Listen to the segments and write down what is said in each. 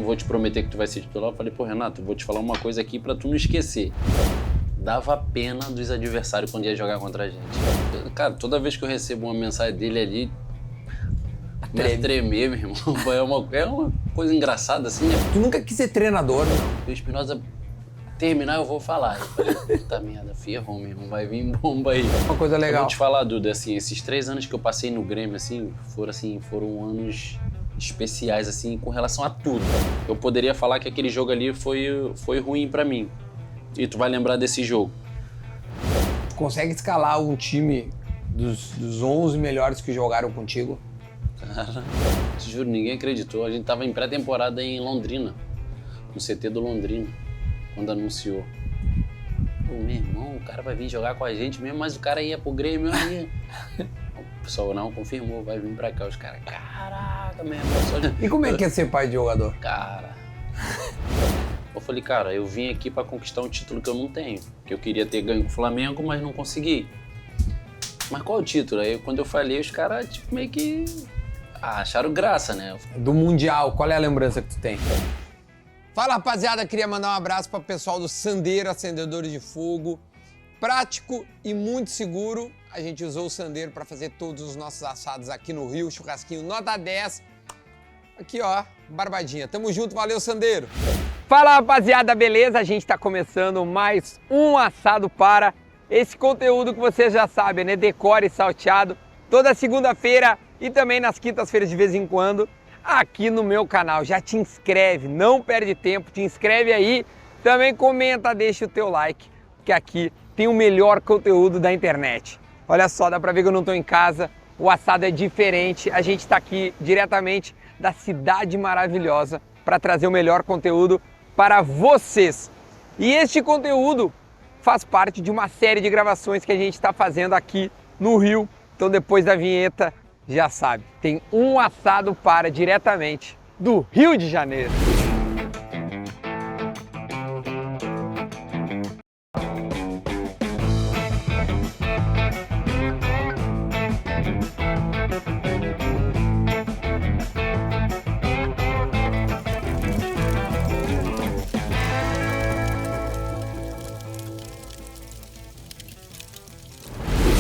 não vou te prometer que tu vai ser titular. Eu falei, pô, Renato, eu vou te falar uma coisa aqui pra tu não esquecer. Dava pena dos adversários quando ia jogar contra a gente. Cara, toda vez que eu recebo uma mensagem dele ali, começa a tremer, meu irmão. É uma coisa engraçada assim, né? Tu nunca quis ser treinador, não? E o Espinosa terminar, eu vou falar. Eu falei, puta merda, ferrou, meu irmão, vai vir bomba aí. Uma coisa legal. Eu vou te falar, Duda, assim, esses 3 anos que eu passei no Grêmio, assim, foram anos especiais, assim, com relação a tudo. Eu poderia falar que aquele jogo ali foi ruim pra mim. E tu vai lembrar desse jogo. Tu consegue escalar um time dos 11 melhores que jogaram contigo? Cara, te juro, ninguém acreditou. A gente tava em pré-temporada em Londrina, no CT do Londrina, quando anunciou. Pô, meu irmão, o cara vai vir jogar com a gente mesmo, mas o cara ia pro Grêmio aí. O pessoal não confirmou, vai vir pra cá. Os caras, caraca, meu irmão. E como é que é ser pai de jogador? Cara... Eu falei, cara, eu vim aqui pra conquistar um título que eu não tenho. Que eu queria ter ganho com o Flamengo, mas não consegui. Mas qual é o título? Aí quando eu falei, os caras tipo, meio que acharam graça, né? Do Mundial, qual é a lembrança que tu tem? Fala, rapaziada, queria mandar um abraço para o pessoal do Sandeiro Acendedores de Fogo. Prático e muito seguro. A gente usou o Sandeiro para fazer todos os nossos assados aqui no Rio. Churrasquinho nota 10. Aqui, ó, barbadinha. Tamo junto, valeu, Sandeiro. Fala, rapaziada, beleza? A gente tá começando mais um assado para esse conteúdo que você já sabe, né? Decore salteado. Toda segunda-feira e também nas quintas-feiras de vez em quando, aqui no meu canal. Já te inscreve, não perde tempo, te inscreve aí. Também comenta, deixa o teu like, que aqui tem o melhor conteúdo da internet. Olha só, dá pra ver que eu não tô em casa, o assado é diferente. A gente tá aqui diretamente da cidade maravilhosa para trazer o melhor conteúdo para vocês. E este conteúdo faz parte de uma série de gravações que a gente está fazendo aqui no Rio. Então depois da vinheta, já sabe, tem um assado para diretamente do Rio de Janeiro.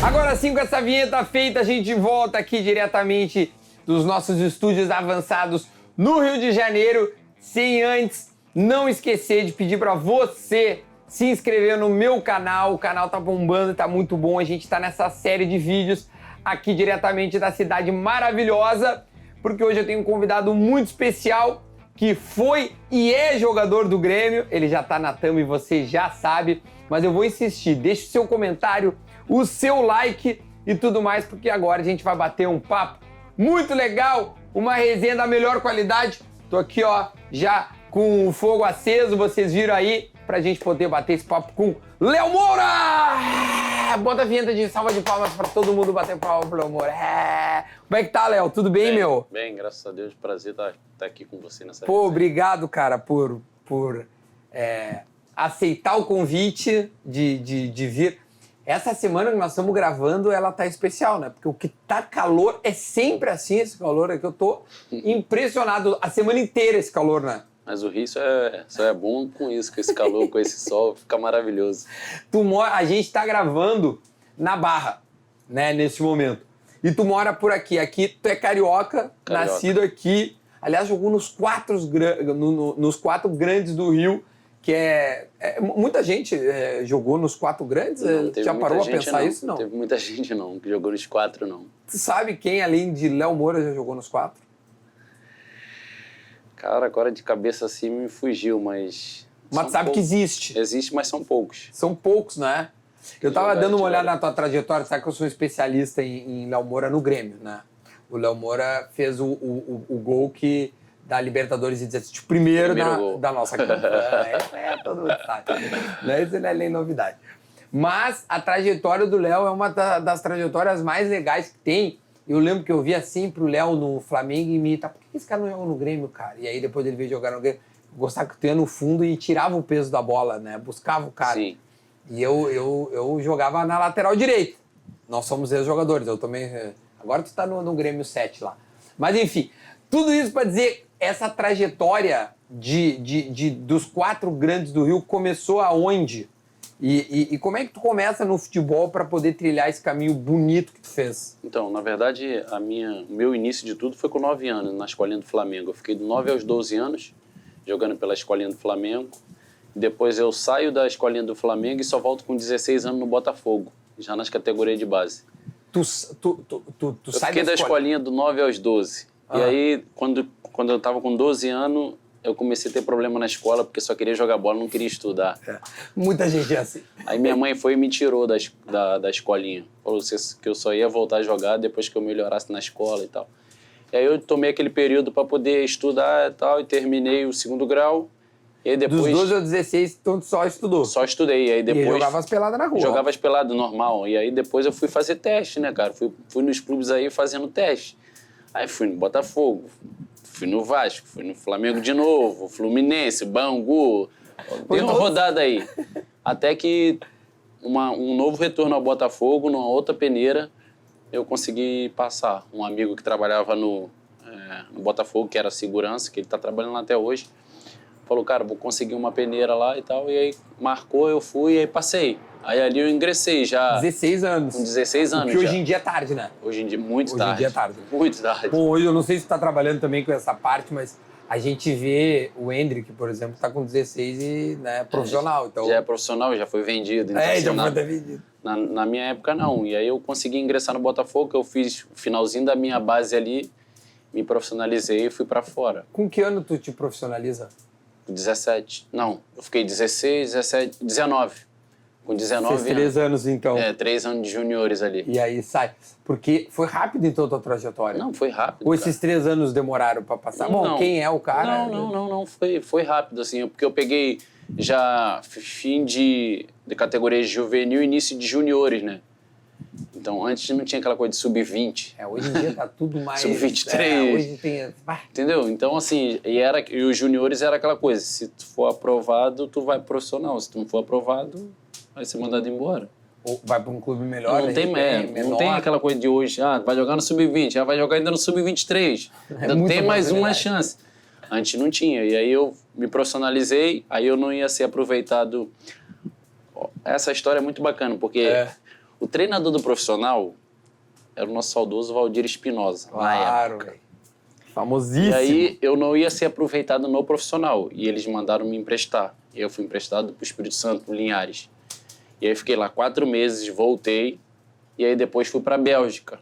Agora sim, com essa vinheta feita, a gente volta aqui diretamente dos nossos estúdios avançados no Rio de Janeiro, sem antes não esquecer de pedir para você se inscrever no meu canal. O canal tá bombando, tá muito bom. A gente tá nessa série de vídeos aqui diretamente da cidade maravilhosa, porque hoje eu tenho um convidado muito especial que foi e é jogador do Grêmio. Ele já tá na thumb e você já sabe, mas eu vou insistir. Deixe o seu comentário, o seu like e tudo mais, porque agora a gente vai bater um papo muito legal, uma resenha da melhor qualidade. Tô aqui, ó, já com o fogo aceso, vocês viram aí, pra gente poder bater esse papo com Léo Moura! Bota a vinheta de salva de palmas pra todo mundo bater palma pro Léo Moura. Como é que tá, Léo? Tudo bem, meu? Bem, graças a Deus, prazer estar aqui com você nessa Pô, obrigado, cara, por aceitar o convite de vir. Essa semana que nós estamos gravando, ela tá especial, né? Porque o que tá calor é sempre assim, esse calor aqui. Eu tô impressionado a semana inteira esse calor, né? Mas o Rio só é bom com isso, com esse calor, com esse sol, fica maravilhoso. A gente tá gravando na Barra, né, nesse momento. E tu mora por aqui. Aqui tu é carioca, nascido aqui. Aliás, jogou nos 4 grandes do Rio, que muita gente jogou nos 4 grandes. Já parou a pensar isso? Não. Teve muita gente não, que jogou nos 4, não. Tu sabe quem, além de Léo Moura, já jogou nos 4? Cara, agora de cabeça assim me fugiu, mas... Mas tu sabe que existe. Existe, mas são poucos. São poucos, né? Eu tava dando uma olhada na tua trajetória, sabe que eu sou especialista em Léo Moura no Grêmio, né? O Léo Moura fez o gol da Libertadores de 17, o primeiro da nossa campanha. Todo mundo sabe. Isso não é nem novidade. Mas a trajetória do Léo é uma das trajetórias mais legais que tem. Eu lembro que eu via sempre o Léo no Flamengo e me por que esse cara não joga no Grêmio, cara? E aí depois ele veio jogar no Grêmio, gostava que tu ia no fundo e tirava o peso da bola, né? Buscava o cara. Sim. E eu jogava na lateral direita. Nós somos ex-jogadores, eu também... Agora tu tá no Grêmio 7 lá. Mas enfim, tudo isso para dizer, essa trajetória dos 4 grandes do Rio começou aonde? E como é que tu começa no futebol para poder trilhar esse caminho bonito que tu fez? Então, na verdade, o meu início de tudo foi com 9 anos, na Escolinha do Flamengo. Eu fiquei de 9 aos 12 anos jogando pela Escolinha do Flamengo. Depois eu saio da Escolinha do Flamengo e só volto com 16 anos no Botafogo, já nas categorias de base. Tu Eu sai fiquei da escolinha do 9 aos 12. E aí, quando eu estava com 12 anos, eu comecei a ter problema na escola, porque só queria jogar bola, não queria estudar. Muita gente é assim. Aí minha mãe foi e me tirou da escolinha. Falou que eu só ia voltar a jogar depois que eu melhorasse na escola e tal. E aí eu tomei aquele período para poder estudar e tal, e terminei o 2º grau. E aí depois... Dos 12 aos 16, então tu só estudou? Só estudei. E aí depois... E jogava as peladas na rua? Jogava as peladas, normal. E aí depois eu fui fazer teste, né, cara? Fui nos clubes aí fazendo teste. Aí fui no Botafogo, fui no Vasco, fui no Flamengo de novo, Fluminense, Bangu. Dei uma rodada aí. Até que um novo retorno ao Botafogo, numa outra peneira, eu consegui passar. Um amigo que trabalhava no Botafogo, que era segurança, que ele está trabalhando lá até hoje, falou, cara, vou conseguir uma peneira lá e tal. E aí marcou, eu fui e aí passei. Aí ali eu ingressei já. 16 anos. Com 16 anos. Porque já. hoje em dia é tarde, né? Hoje em dia, muito tarde. Hoje em dia é tarde. Muito tarde. Bom, hoje eu não sei se tu tá trabalhando também com essa parte, mas a gente vê o Hendrick, por exemplo, tá com 16 e é profissional. Então... Já é profissional, já foi vendido. Então, já foi até vendido. Na minha época, não. E aí eu consegui ingressar no Botafogo, eu fiz o finalzinho da minha base ali, me profissionalizei e fui pra fora. Com que ano tu te profissionaliza? 17. Não, eu fiquei 16, 17, 19. Com 19 Fez 3 anos, então. 3 anos de juniores ali. E aí sai. Porque foi rápido, então, a tua trajetória? Não, foi rápido. Ou esses 3 anos demoraram pra passar? Bom, não. Quem é o cara? Não. Foi rápido, assim. Porque eu peguei já fim de categoria juvenil e início de juniores, né? Então, antes não tinha aquela coisa de sub-20. Hoje em dia tá tudo mais... Sub-23. Hoje tem... Entendeu? Então, assim, e os juniores era aquela coisa, se tu for aprovado, tu vai profissional. Se tu não for aprovado, vai ser mandado embora. Ou vai para um clube melhor, não tem aquela coisa de hoje, vai jogar no sub-20, vai jogar ainda no sub-23. Ainda tem mais uma chance. Antes não tinha. E aí eu me profissionalizei, aí eu não ia ser aproveitado. Essa história é muito bacana, porque o treinador do profissional era o nosso saudoso Valdir Espinosa, na época. Famosíssimo. E aí eu não ia ser aproveitado no profissional. E eles mandaram me emprestar. E eu fui emprestado para o Espírito Santo, Linhares. E aí fiquei lá 4 meses, voltei. E aí depois fui para a Bélgica.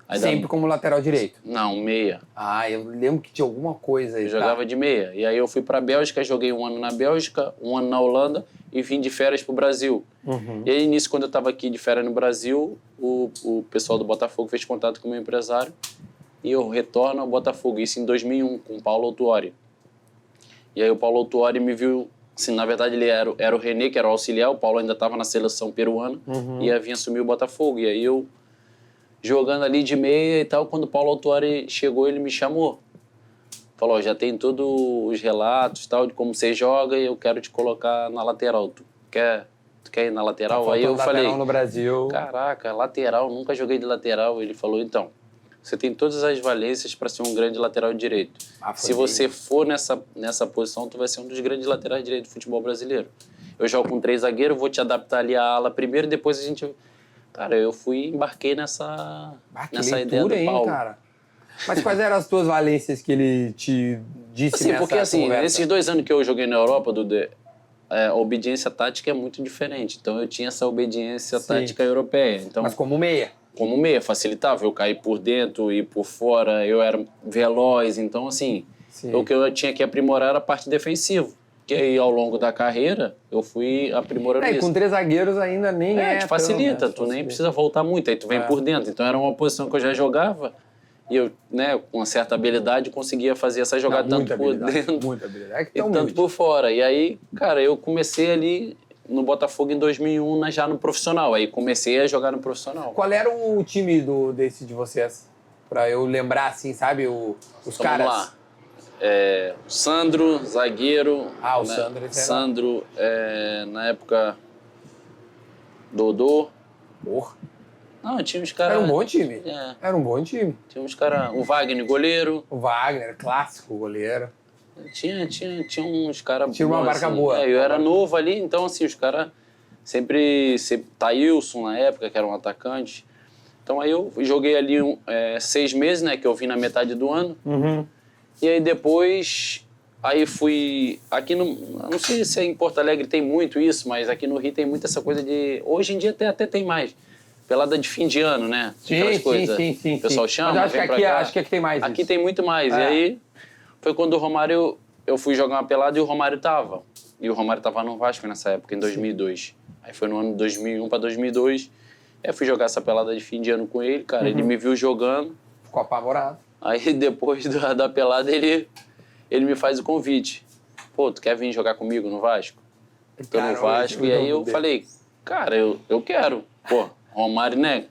Aí Sempre como lateral direito? Não, meia. Eu lembro que tinha alguma coisa aí. Eu jogava de meia. E aí eu fui para a Bélgica, joguei 1 ano na Bélgica, 1 ano na Holanda e vim de férias para o Brasil. E aí nisso, quando eu estava aqui de férias no Brasil, o pessoal do Botafogo fez contato com o meu empresário e eu retorno ao Botafogo. Isso em 2001, com o Paulo Autuori. E aí o Paulo Autuori me viu... Assim, na verdade, ele era o René, que era o auxiliar. O Paulo ainda estava na seleção peruana e ia vir assumir o Botafogo. E aí eu, jogando ali de meia e tal, quando o Paulo Autuori chegou, ele me chamou. Falou, já tem todos os relatos tal, de como você joga e eu quero te colocar na lateral. Tu quer ir na lateral? Aí eu falei, no Brasil. Caraca, lateral, nunca joguei de lateral. Ele falou, então, você tem todas as valências para ser um grande lateral direito. Se você for nessa posição, tu vai ser um dos grandes laterais direitos do futebol brasileiro. Eu jogo com 3 zagueiros, vou te adaptar ali à ala primeiro, depois a gente... Cara, eu embarquei nessa ideia do Paulo. Cara. Mas quais eram as tuas valências que ele te disse assim, nessa porque assim, conversa? nesses 2 anos que eu joguei na Europa, a obediência tática é muito diferente. Então eu tinha essa obediência tática europeia. Então, mas como meia? Como meia, facilitava eu cair por dentro e por fora, eu era veloz, então assim, o que eu tinha que aprimorar era a parte defensiva. Que aí ao longo da carreira eu fui aprimorando isso. Com 3 zagueiros ainda nem te facilita, tu nem precisa voltar muito, aí tu vem por dentro. Então era uma posição que eu já jogava e eu, com uma certa habilidade, conseguia fazer essa jogada tanto por dentro e tanto por fora. E aí, cara, eu comecei ali no Botafogo em 2001, já no profissional. Aí comecei a jogar no profissional. Qual era o time desse de vocês? Pra eu lembrar, assim, sabe, os então, caras? Vamos lá. O Sandro, zagueiro. O Sandro. Sandro, na época, Dodô. Porra. Não, tinha uns caras... Era um bom time. Era um bom time. Tinha uns caras... O Wagner, goleiro. O Wagner, clássico goleiro. Tinha uns caras... Tinha uma marca boa. Eu era novo ali, então, assim, os caras sempre... Thailson, na época, que era um atacante. Então, aí eu joguei ali 6 meses, né? Que eu vim na metade do ano. E aí, depois... Aí fui... Aqui no... Não sei se em Porto Alegre tem muito isso, mas aqui no Rio tem muito essa coisa de... Hoje em dia até tem mais. Pelada de fim de ano, né? Sim. O pessoal chama, mas acho que aqui tem mais Aqui isso. tem muito mais. E aí, foi quando o Romário... Eu fui jogar uma pelada e o Romário tava. E o Romário tava no Vasco nessa época, em 2002. Aí foi no ano de 2001 pra 2002. Aí eu fui jogar essa pelada de fim de ano com ele, cara. Ele me viu jogando. Ficou apavorado. Aí, depois da pelada, ele me faz o convite. Pô, tu quer vir jogar comigo no Vasco? Tô no Vasco. E aí eu falei, cara, eu quero. Pô, Romário, né?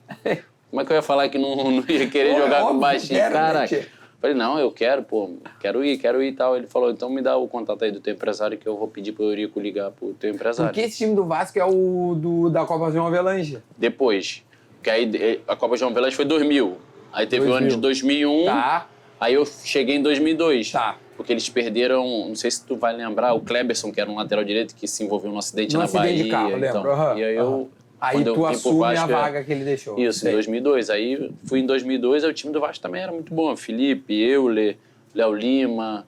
Como é que eu ia falar que não ia querer jogar com o baixinho? Caraca. Falei, não, eu quero, pô, quero ir e tal. Ele falou, então me dá o contato aí do teu empresário que eu vou pedir pro Eurico ligar pro teu empresário. Porque esse time do Vasco é o da Copa João Avelange. Depois. Porque aí a Copa João Avelange foi 2000. Aí teve o ano de 2001. Tá. Aí eu cheguei em 2002. Tá. Porque eles perderam, não sei se tu vai lembrar, o Kleberson, que era um lateral direito, que se envolveu num acidente na Bahia. De carro, então, lembro. E aí eu... Aí tu assume a vaga que ele deixou. Isso, em 2002. Aí fui em 2002, aí o time do Vasco também era muito bom. Felipe, Euler, Léo Lima,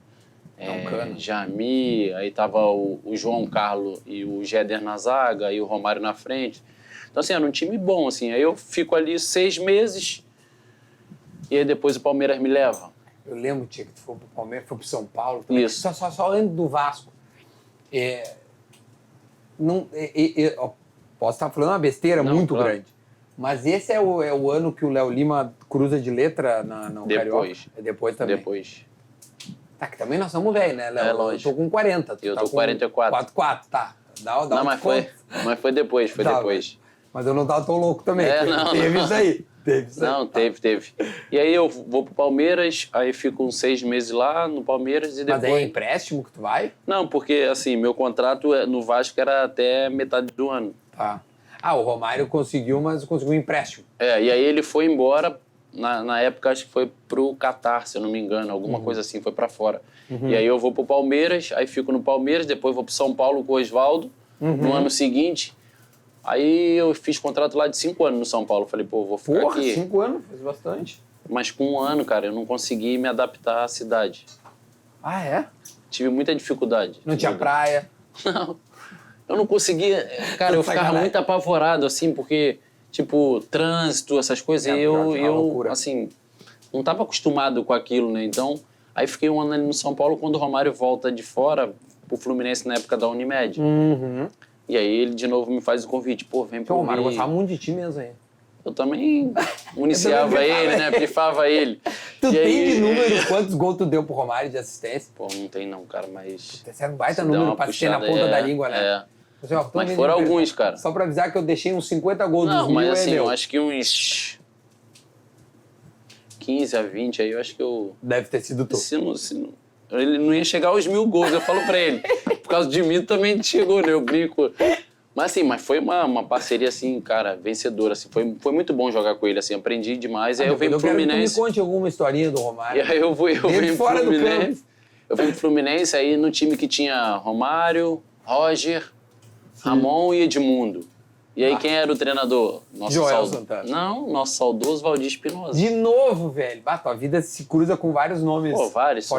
Jami, aí tava o João Carlos e o Géder na zaga, e o Romário na frente. Então, assim, era um time bom, assim. Aí eu fico ali 6 meses, e aí depois o Palmeiras me leva. Eu lembro, tia, que tu foi pro Palmeiras, foi pro São Paulo. Isso. Só antes do Vasco. Posso estar falando uma besteira muito grande. Mas esse é o ano que o Léo Lima cruza de letra no Carioca? É depois também? Depois. Tá, que também nós somos velhos, né, Léo? Lógico. Eu tô com 40. Eu tô com 44. 44, tá. Dá não, mas foi depois, depois. Mas eu não tava tão louco também. Não, teve isso aí. Teve. E aí eu vou pro Palmeiras, aí fico uns 6 meses lá no Palmeiras e depois... Mas é empréstimo que tu vai? Não, porque assim, meu contrato no Vasco era até metade do ano. Tá. O Romário conseguiu, mas conseguiu um empréstimo. E aí ele foi embora, na época acho que foi pro Catar, se eu não me engano, alguma coisa assim, foi pra fora. E aí eu vou pro Palmeiras, aí fico no Palmeiras, depois vou pro São Paulo com o Osvaldo, no ano seguinte. Aí eu fiz contrato lá de 5 anos no São Paulo. Falei, pô, vou ficar aqui. 5 anos? Fez bastante. Mas com 1 ano, cara, eu não consegui me adaptar à cidade. Ah, é? Tive muita dificuldade. Não tinha praia? Não. Eu não conseguia... Cara, eu ficava muito apavorado, assim, porque, tipo, trânsito, essas coisas. E eu assim, não estava acostumado com aquilo, né? Então, aí fiquei 1 ano ali no São Paulo, quando o Romário volta de fora pro Fluminense na época da Unimed. E aí ele de novo me faz o convite, pô, vem pro Rio. O Romário gostava muito de ti mesmo aí. Eu também municiava ele, né? Pifava ele. Tu tem de número quantos gols tu deu pro Romário de assistência? Pô, não tem não, cara, mas... Esse é um baita número pra ter na ponta da língua, né? Mas foram alguns, cara. Só pra avisar que eu deixei uns 50 gols dos 1000. Não, mas assim, eu acho que uns 15 a 20 aí, eu acho que eu... Deve ter sido tu. Ele não ia chegar aos 1000 gols, eu falo pra ele. Por causa de mim também chegou, né? Eu brinco. Mas assim, foi uma parceria assim, cara, vencedora. Assim. Foi muito bom jogar com ele, assim, aprendi demais. Aí eu venho pro Fluminense. Eu quero que tu me conte alguma historinha do Romário. E aí eu venho pro Fluminense. Eu venho pro Fluminense, aí no time que tinha Romário, Roger, Ramon e Edmundo. E aí quem era o treinador? Joel Santana. Não, nosso saudoso Valdir Espinosa. De novo, velho. Tua vida se cruza com vários nomes. Pô, vários.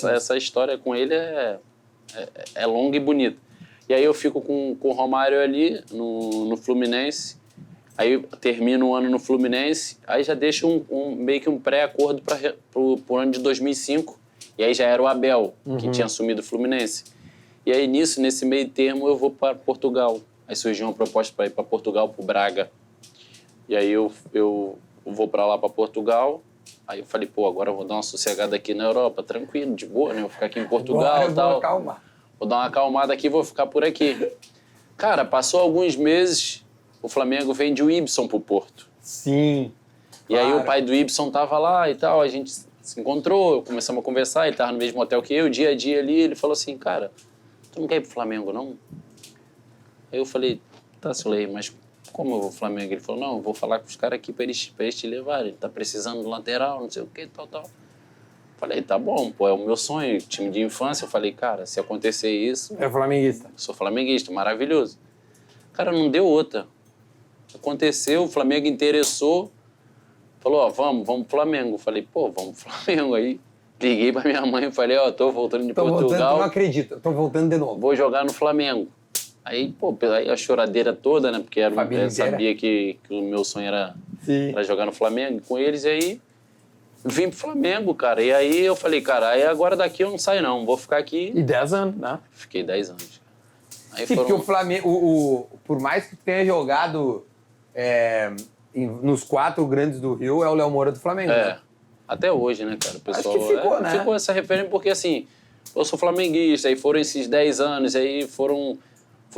Essa história com ele é longa e bonita. E aí eu fico com o Romário ali no Fluminense. Aí termino o ano no Fluminense. Aí já deixo meio que um pré-acordo pro ano de 2005. E aí já era o Abel, que tinha assumido o Fluminense. E aí nesse meio termo, eu vou para Portugal. Aí surgiu uma proposta para ir para Portugal, pro Braga. E aí eu vou para lá, para Portugal. Aí eu falei, pô, agora eu vou dar uma sossegada aqui na Europa, tranquilo, de boa, né? Eu vou ficar aqui em Portugal e tal. Vou dar uma acalmada aqui, vou ficar por aqui. Cara, passou alguns meses, o Flamengo vende o Ibson pro Porto. Sim. E aí o pai do Ibson tava lá e tal, a gente se encontrou, começamos a conversar, ele tava no mesmo hotel que eu, dia a dia ali, ele falou assim, cara, tu não quer ir pro Flamengo, não? Aí eu falei, tá, Sulei, mas como eu vou pro Flamengo? Ele falou, não, eu vou falar com os caras aqui pra eles te levarem, ele tá precisando do lateral, não sei o que, tal. Falei, tá bom, pô, é o meu sonho, time de infância. Eu falei, cara, se acontecer isso... É flamenguista. Sou flamenguista, maravilhoso. Cara, não deu outra. Aconteceu, o Flamengo interessou. Falou, ó, vamos pro Flamengo. Falei, pô, vamos pro Flamengo aí. Liguei pra minha mãe e falei, ó, tô voltando de Portugal. Voltando, não acredito, tô voltando de novo. Vou jogar no Flamengo. Aí, pô, aí a choradeira toda, né? Porque eu sabia que o meu sonho era jogar no Flamengo com eles. E aí, vim pro Flamengo, cara. E aí eu falei, cara, aí agora daqui eu não saio não, vou ficar aqui. E 10 anos, né? Fiquei 10 anos. Aí sim, porque o Flamengo, por mais que tenha jogado nos 4 grandes do Rio, é o Léo Moura do Flamengo, né? Até hoje, né, cara? O pessoal, acho que ficou, né? Ficou essa referência porque, assim, eu sou flamenguista, aí foram esses 10 anos, aí foram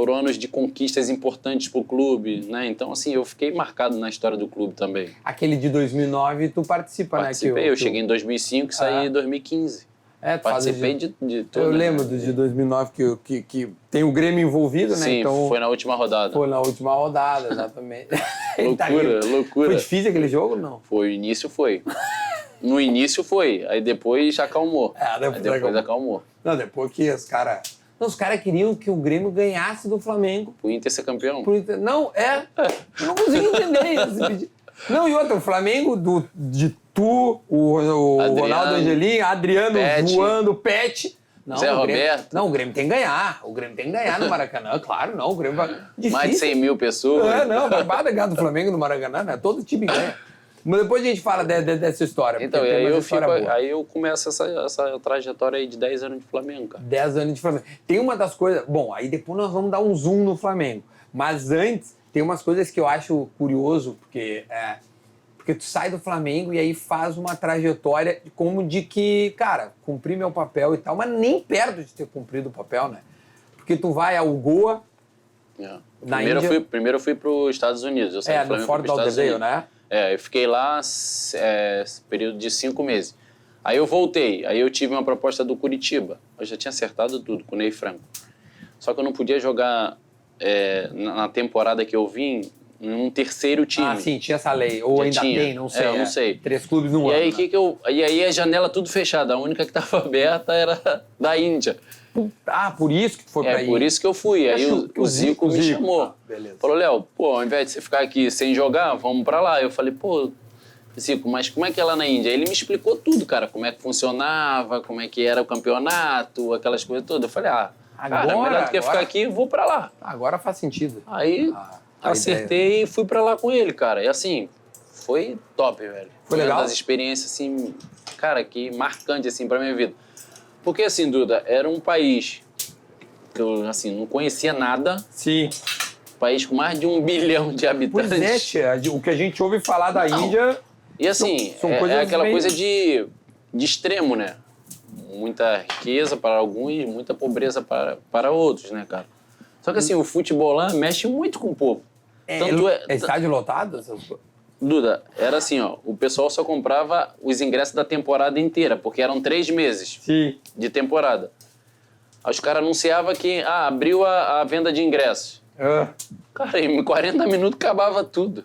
anos de conquistas importantes pro clube, né? Então, assim, eu fiquei marcado na história do clube também. Aquele de 2009, tu participa, Participei, né? Eu cheguei em 2005 e saí em 2015. Participei de tudo. Eu lembro do de 2009 que tem o Grêmio envolvido, né? Sim, então, foi na última rodada. Foi na última rodada, exatamente. Loucura. Foi difícil aquele jogo ou não? Foi, o início foi. No início foi, aí depois acalmou. Depois acalmou. Não, depois que os caras... Os caras queriam que o Grêmio ganhasse do Flamengo. O Inter ser campeão? Não, eu não consegui entender isso. Não, e outra, o Flamengo o Ronaldo Angelim, Adriano Pet, voando, Pet. Não, Zé Roberto. Não, o Grêmio tem que ganhar. O Grêmio tem que ganhar no Maracanã, claro, não. O Grêmio vai... Difícil. Mais de 100 mil pessoas. Não, barbada ganhar do Flamengo no Maracanã, né? Todo time ganha. Mas depois a gente fala dessa história. Então, aí eu começo essa trajetória aí de 10 anos de Flamengo, cara. 10 anos de Flamengo. Tem uma das coisas... Bom, aí depois nós vamos dar um zoom no Flamengo. Mas antes, tem umas coisas que eu acho curioso, porque tu sai do Flamengo e aí faz uma trajetória como de que, cara, cumpri meu papel e tal, mas nem perto de ter cumprido o papel, né? Porque tu vai ao Goa, na Índia... Primeiro eu fui para os Estados Unidos. Eu saí do Flamengo, no Fort Lauderdale, né? Eu fiquei lá período de 5 meses. Aí eu voltei, aí eu tive uma proposta do Curitiba. Eu já tinha acertado tudo com o Ney Franco. Só que eu não podia jogar na temporada que eu vim num terceiro time. Ah, sim, tinha essa lei. Ou ainda tem, não sei. Eu não sei. 3 clubes no ano. E aí a janela tudo fechada. A única que estava aberta era da Índia. Ah, por isso que tu foi pra aí? Por isso que eu fui. Aí o Zico me chamou. Beleza. Falou, Léo, ao invés de você ficar aqui sem jogar, vamos pra lá. Eu falei, Zico, mas como é que é lá na Índia? Ele me explicou tudo, cara. Como é que funcionava, como é que era o campeonato, aquelas coisas todas. Eu falei, melhor do que ficar aqui, vou pra lá. Agora faz sentido. Aí acertei e fui pra lá com ele, cara. E assim, foi top, velho. Foi legal? Uma das experiências, assim, cara, que marcante, assim, pra minha vida. Porque, assim, Duda, era um país que eu, assim, não conhecia nada. Sim. País com mais de 1 bilhão de habitantes. Pois é, tia. O que a gente ouve falar da Índia... E, assim, é aquela coisa de extremo, né? Muita riqueza para alguns, muita pobreza para outros, né, cara? Só que, assim, o futebol lá mexe muito com o povo. É estádio lotado? Duda, era assim, ó, o pessoal só comprava os ingressos da temporada inteira, porque eram 3 meses de temporada. Aí os caras anunciavam que abriu a venda de ingressos. Cara, em 40 minutos acabava tudo.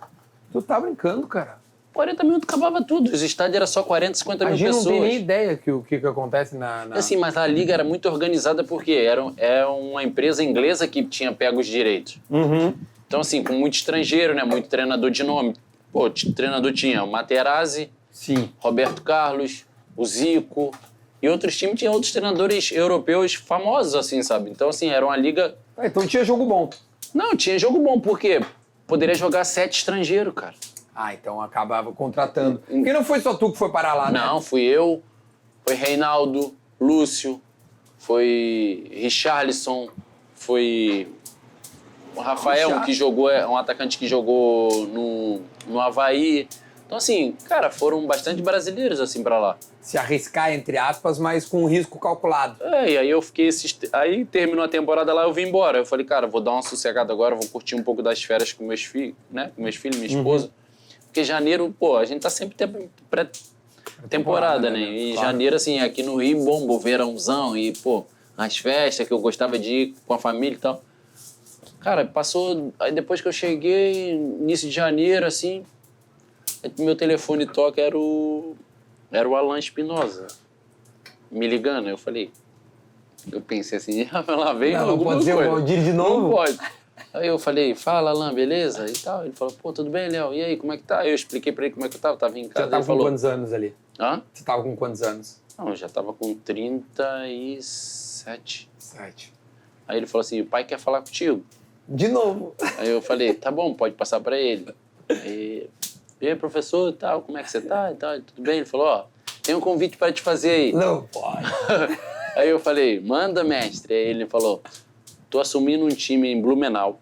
Tu tá brincando, cara? 40 minutos acabava tudo. Os estádios eram só 40, 50 mil pessoas. A gente não tem nem ideia o que acontece na... Assim, mas a liga era muito organizada porque era uma empresa inglesa que tinha pego os direitos. Uhum. Então, assim, com muito estrangeiro, né? Muito treinador de nome. Pô, treinador tinha o Materazzi, Roberto Carlos, o Zico, e outros times tinham outros treinadores europeus famosos, assim, sabe? Então, assim, era uma liga... então tinha jogo bom. Não, tinha jogo bom, porque poderia jogar 7 estrangeiros, cara. Então acabava contratando. Porque não foi só tu que foi parar lá, né? Não, fui eu, foi Reinaldo, Lúcio, foi Richarlison, foi o Rafael, que jogou, um atacante que jogou no Avaí. Então, assim, cara, foram bastante brasileiros, assim, pra lá. Se arriscar, entre aspas, mas com um risco calculado. E aí eu fiquei... Aí terminou a temporada lá, eu vim embora. Eu falei, cara, vou dar uma sossegada agora, vou curtir um pouco das férias com meus filhos, né? Com meus filhos, minha esposa. Porque janeiro, a gente tá sempre pré-temporada, né? E janeiro, assim, aqui no Rio, bomba, o verãozão e, as festas que eu gostava de ir com a família e tal. Cara, passou... Aí depois que eu cheguei, início de janeiro, assim, meu telefone toca, era o Alan Espinosa. me ligando. Eu pensei assim, lá vem não pode ser o Valdir de novo? Não pode. Aí eu falei, fala, Alan, beleza? E tal. Ele falou, pô, tudo bem, Léo? E aí, como é que tá? Eu expliquei pra ele como é que eu tava em casa. Você tava com quantos anos ali? Hã? Você tava com quantos anos? Não, eu já tava com 37. 7. Aí ele falou assim, o pai quer falar contigo. De novo. Aí eu falei, tá bom, pode passar pra ele. E aí, professor, e tal, como é que você tá? E tal, tudo bem? Ele falou, ó, tem um convite pra te fazer aí. Não pode. Aí eu falei, manda, mestre. Aí ele falou, tô assumindo um time em Blumenau.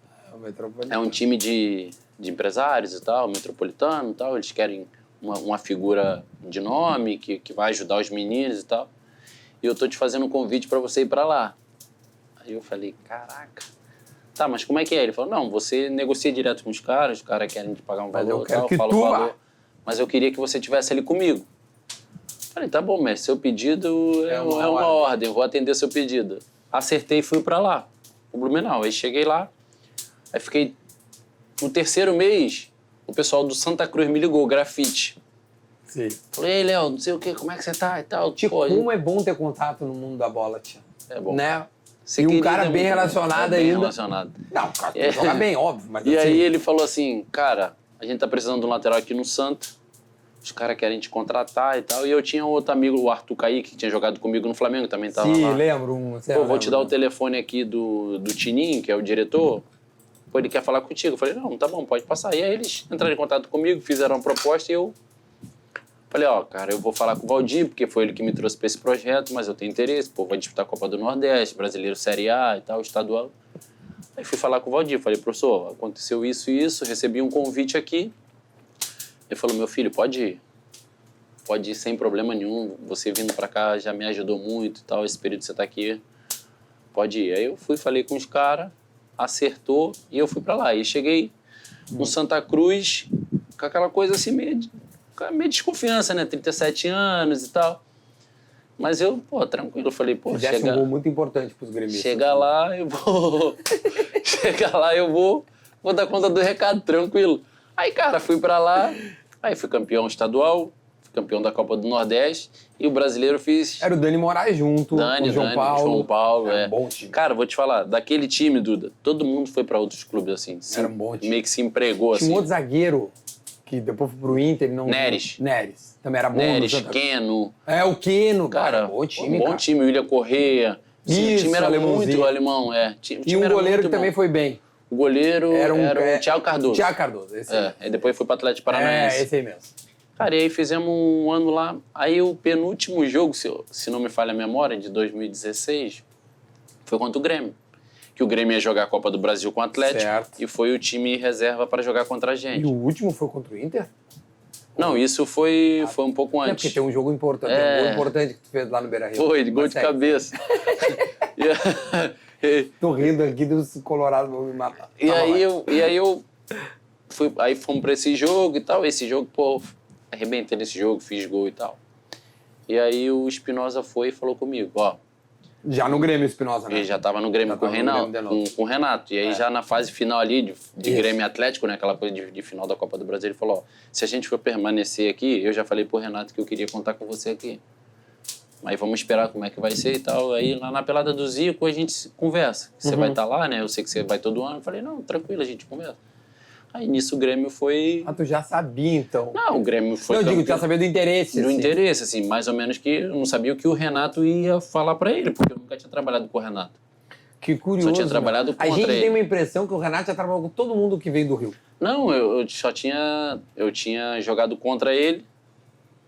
É um time de empresários e tal, metropolitano e tal. Eles querem uma figura de nome que vai ajudar os meninos e tal. E eu tô te fazendo um convite pra você ir pra lá. Aí eu falei, caraca. Tá, mas como é que é? Ele falou, não, você negocia direto com os caras querem te pagar um valor e tal, fala o valor. Mas eu queria que você estivesse ali comigo. Falei, tá bom, mestre, seu pedido é uma ordem, eu vou atender seu pedido. Acertei e fui pra lá, o Blumenau. Aí cheguei lá, aí fiquei... No 3º mês, o pessoal do Santa Cruz me ligou, grafite. Sim. Falei, ei, Léo, não sei o quê, como é que você tá e tal. Como é bom ter contato no mundo da bola, tia. É bom. Né? E um cara bem relacionado ainda. Bem relacionado. Não, o cara tem que jogar bem, óbvio. Mas e assim... aí ele falou assim, cara, a gente tá precisando de um lateral aqui no Santa. Os caras querem te contratar e tal. E eu tinha outro amigo, o Arthur Kaique, que tinha jogado comigo no Flamengo, também tava lá. Sim, lembro. Pô, vou te dar o telefone aqui do Tininho, que é o diretor. Pô, ele quer falar contigo. Eu falei, não, tá bom, pode passar. E aí eles entraram em contato comigo, fizeram uma proposta e eu... Falei, ó, cara, eu vou falar com o Valdir, porque foi ele que me trouxe pra esse projeto, mas eu tenho interesse, pô, vai disputar a Copa do Nordeste, Brasileiro Série A e tal, estadual. Aí fui falar com o Valdir, falei, professor, aconteceu isso e isso, recebi um convite aqui. Ele falou, meu filho, pode ir sem problema nenhum, você vindo pra cá já me ajudou muito e tal, esse período que você tá aqui, pode ir. Aí eu fui, falei com os caras, acertou e eu fui pra lá. E cheguei no Santa Cruz com aquela coisa assim meio desconfiança, né? 37 anos e tal. Mas eu, pô, tranquilo. Eu falei, pô, fizesse um gol muito importante pros gremistas. Chegar lá, eu vou... Chegar lá, eu vou dar conta do recado, tranquilo. Aí, cara, fui pra lá. Aí fui campeão estadual, fui campeão da Copa do Nordeste. E o brasileiro fiz... Era o Dani Moraes junto, o João Paulo. Era um bom time. Cara, vou te falar, daquele time, Duda, todo mundo foi pra outros clubes, assim. Era um bom time. Meio que se empregou, assim. Tinha um outro zagueiro que depois foi pro Inter e não... Neres. Também era bom. Neres, Keno. É, o Keno, cara. Bom time, bom cara. time, William Correia. Sim, o time era muito alemão, é. E um goleiro que também foi bem. O goleiro era o Thiago Cardoso. Thiago Cardoso, esse aí. Aí depois foi pro Atlético Paranaense. Esse aí mesmo. Cara, e aí fizemos um ano lá. Aí o penúltimo jogo, se não me falha a memória, de 2016, foi contra o Grêmio. Que o Grêmio ia jogar a Copa do Brasil com o Atlético. Certo. E foi o time reserva para jogar contra a gente. E o último foi contra o Inter? Não, isso foi um pouco antes. É porque tem um jogo importante. Um gol importante que tu fez lá no Beira-Rio. Foi, gol de cabeça. Tô rindo aqui dos colorados vão me matar. Aí fomos pra esse jogo e tal. Esse jogo, pô, arrebentei nesse jogo, fiz gol e tal. E aí o Espinosa foi e falou comigo, ó. Já no Grêmio, Espinosa, né? Ele já tava no Grêmio com o Renato. E aí já na fase final ali de Grêmio Atlético, né? Aquela coisa de final da Copa do Brasil, ele falou, ó, se a gente for permanecer aqui, eu já falei pro Renato que eu queria contar com você aqui. Mas vamos esperar como é que vai ser e tal. Aí lá na pelada do Zico a gente conversa. Você vai estar lá, né? Eu sei que você vai todo ano. Eu falei, não, tranquilo, a gente conversa. Aí nisso o Grêmio foi... Ah, tu já sabia, então. Não, o Grêmio foi... Não, eu digo, tu já sabia do interesse. Do interesse, assim, mais ou menos que eu não sabia o que o Renato ia falar pra ele, porque eu nunca tinha trabalhado com o Renato. Que curioso. Só tinha trabalhado contra ele. A gente tem uma impressão que o Renato já trabalhou com todo mundo que veio do Rio. Não, eu tinha jogado contra ele,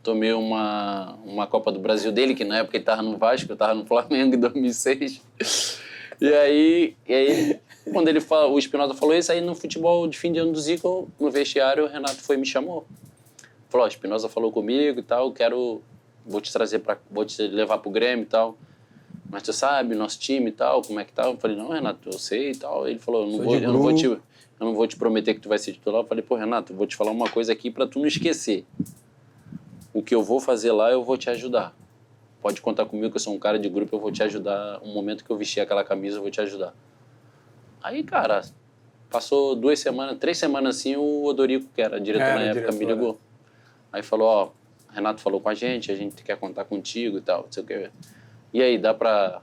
tomei uma Copa do Brasil dele, que na época ele tava no Vasco, eu tava no Flamengo em 2006. E aí quando o Espinosa falou isso, aí no futebol de fim de ano do Zico, no vestiário, o Renato foi e me chamou. Falou, ó, Espinosa falou comigo e tal, vou te levar pro Grêmio e tal. Mas tu sabe, nosso time e tal, como é que tá? Eu falei, não, Renato, eu sei e tal. Ele falou, eu não vou te prometer que tu vai ser titular. Eu falei, pô, Renato, eu vou te falar uma coisa aqui pra tu não esquecer. O que eu vou fazer lá, eu vou te ajudar. Pode contar comigo que eu sou um cara de grupo, eu vou te ajudar. No momento que eu vestir aquela camisa, eu vou te ajudar. Aí, cara, passou 3 semanas assim, o Odorico, que era diretor na época, me ligou. Aí falou, ó, o Renato falou com a gente quer contar contigo e tal, não sei o que. E aí, dá pra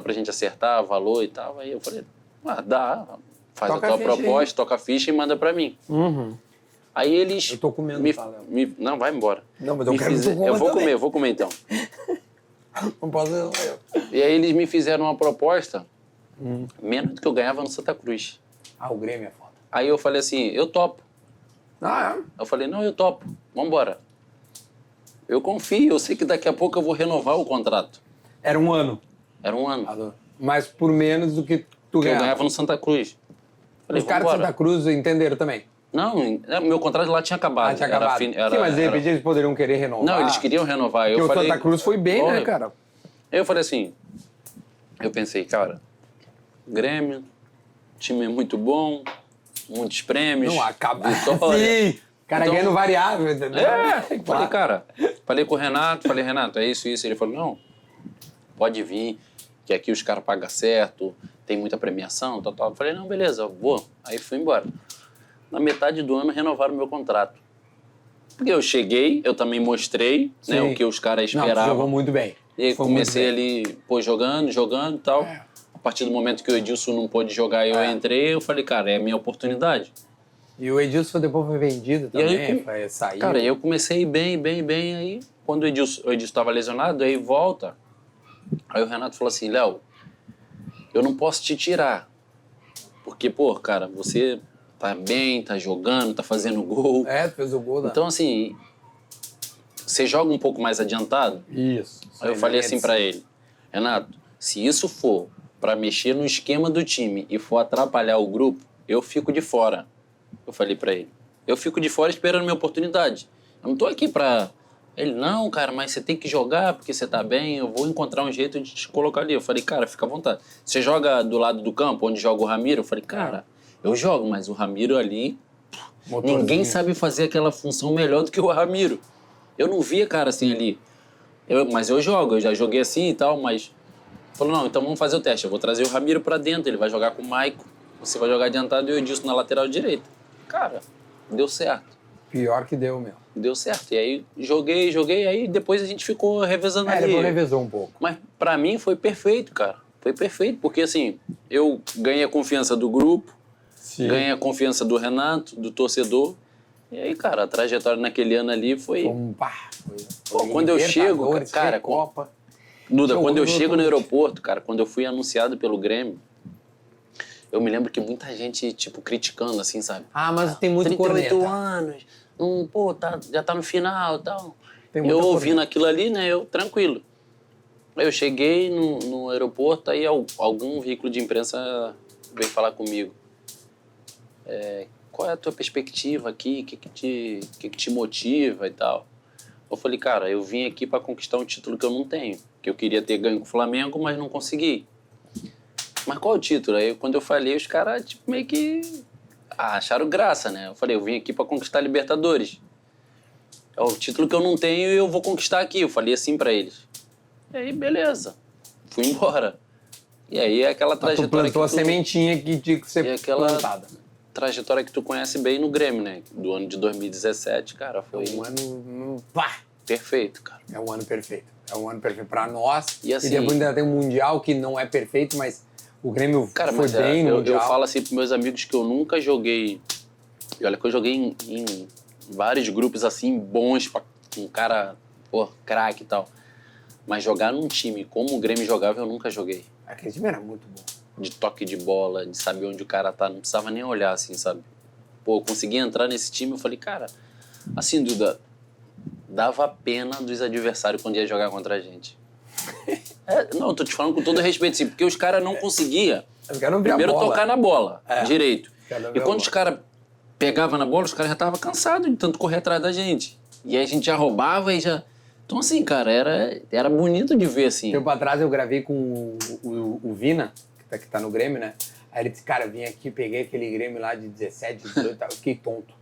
gente acertar valor e tal? Aí eu falei, dá, faz Toca a tua a ficha proposta, aí. toca a ficha e manda pra mim. Aí eles... Eu tô comendo, fala. Não, vai embora. Não, mas eu quero que tu coma Eu vou também. comer, vou comer então. Não posso... E aí eles me fizeram uma proposta menos do que eu ganhava no Santa Cruz. O Grêmio é foda. Aí eu falei assim, eu topo. É? Eu falei, não, eu topo, vambora. Eu confio, eu sei que daqui a pouco eu vou renovar o contrato. Era um ano. Era um ano. Mas por menos do que tu Que eu ganhava. ganhava no Santa Cruz. Falei, Os caras de vambora. Santa Cruz entenderam também. Não, meu contrato lá tinha acabado. Tinha acabado. Sim, mas de repente eles poderiam querer renovar. Não, eles queriam renovar. Porque Eu o falei, Santa Cruz foi bem, né, cara? Eu falei assim, eu pensei, cara, Grêmio, time é muito bom, muitos prêmios, Não, acaba. vitória. Sim, o cara Então, ganhando variável, entendeu? Falei, cara, falei com o Renato, Renato, é isso. Ele falou, não, pode vir, que aqui os caras pagam certo, tem muita premiação, tal. Eu falei, não, beleza, eu vou. Aí fui embora. Na metade do ano renovaram o meu contrato. Porque eu cheguei, eu também mostrei, né, o que os caras esperavam. Não, jogou muito bem. E aí comecei ali, jogando e tal. A partir do momento que o Edilson não pôde jogar e eu entrei, eu falei, cara, é a minha oportunidade. E o Edilson depois foi vendido também, foi sair. Cara, eu comecei bem, aí quando o Edilson estava lesionado, aí volta. Aí o Renato falou assim, Léo, eu não posso te tirar. Porque, pô, cara, você tá bem, tá jogando, tá fazendo gol. Fez o gol. Então, assim, você joga um pouco mais adiantado? Isso. Aí eu falei assim pra ele, Renato, se isso for pra mexer no esquema do time e for atrapalhar o grupo, eu fico de fora. Eu falei pra ele. Eu fico de fora esperando minha oportunidade. Eu não tô aqui pra... Ele, não, cara, mas você tem que jogar porque você tá bem, eu vou encontrar um jeito de te colocar ali. Eu falei, cara, fica à vontade. Você joga do lado do campo, onde joga o Ramiro? Eu falei, cara, eu jogo, mas o Ramiro ali... Motorzinho. Ninguém sabe fazer aquela função melhor do que o Ramiro. Eu não via cara assim ali. Mas eu jogo, eu já joguei assim e tal, mas... Falou, não, então vamos fazer o teste. Eu vou trazer o Ramiro pra dentro, ele vai jogar com o Maico. Você vai jogar adiantado e o Edilson na lateral direita. Cara, deu certo. Pior que deu, meu. Deu certo. E aí joguei, aí depois a gente ficou revezando ali. Depois revezou um pouco. Mas pra mim foi perfeito, cara. Foi perfeito, porque assim, eu ganhei a confiança do grupo, ganhei a confiança do Renato, do torcedor. E aí, cara, a trajetória naquele ano ali foi... Pô, quando eu chego, cara... Copa. Duda, quando eu chego no aeroporto, cara, quando eu fui anunciado pelo Grêmio, eu me lembro que muita gente, tipo, criticando, assim, sabe? Mas tem muito 38 corneta. anos, pô, já tá no final e tal. Tem muita Eu ouvindo corneta. aquilo ali, né, eu tranquilo. Aí eu cheguei no aeroporto, aí algum veículo de imprensa veio falar comigo. Qual é a tua perspectiva aqui? O que te motiva e tal? Eu falei, cara, eu vim aqui pra conquistar um título que eu não tenho. Que eu queria ter ganho com o Flamengo, mas não consegui. Mas qual é o título? Aí quando eu falei, os caras tipo, meio que acharam graça, né? Eu falei, eu vim aqui pra conquistar a Libertadores. É o título que eu não tenho e eu vou conquistar aqui. Eu falei assim pra eles. E aí, beleza. Fui embora. E aí é aquela trajetória tu plantou a sementinha que tinha que ser plantada. Trajetória que tu conhece bem no Grêmio, né? Do ano de 2017, cara, foi... Um ano... Perfeito, cara. É um ano perfeito. É um ano perfeito pra nós. E assim... depois ainda tem um Mundial que não é perfeito, mas o Grêmio foi bem no Mundial. Eu falo assim pros meus amigos que eu nunca joguei... E olha que eu joguei em vários grupos assim, bons, com um cara, pô, craque e tal. Mas jogar num time como o Grêmio jogava, eu nunca joguei. Aquele time era muito bom. De toque de bola, de saber onde o cara tá, não precisava nem olhar, assim, sabe? Pô, eu consegui entrar nesse time, eu falei, cara, assim, Duda, dava pena dos adversários quando ia jogar contra a gente. Não, eu tô te falando com todo respeito, assim, porque os caras não conseguiam primeiro tocar na bola, direito. E quando os caras pegavam na bola, os caras já estavam cansados de tanto correr atrás da gente. E aí a gente já roubava e já... Então, assim, cara, era bonito de ver, assim. Tempo atrás eu gravei com o Vina, que tá no Grêmio, né? Aí ele disse, cara, eu vim aqui, peguei aquele Grêmio lá de 17, 18, eu fiquei tonto.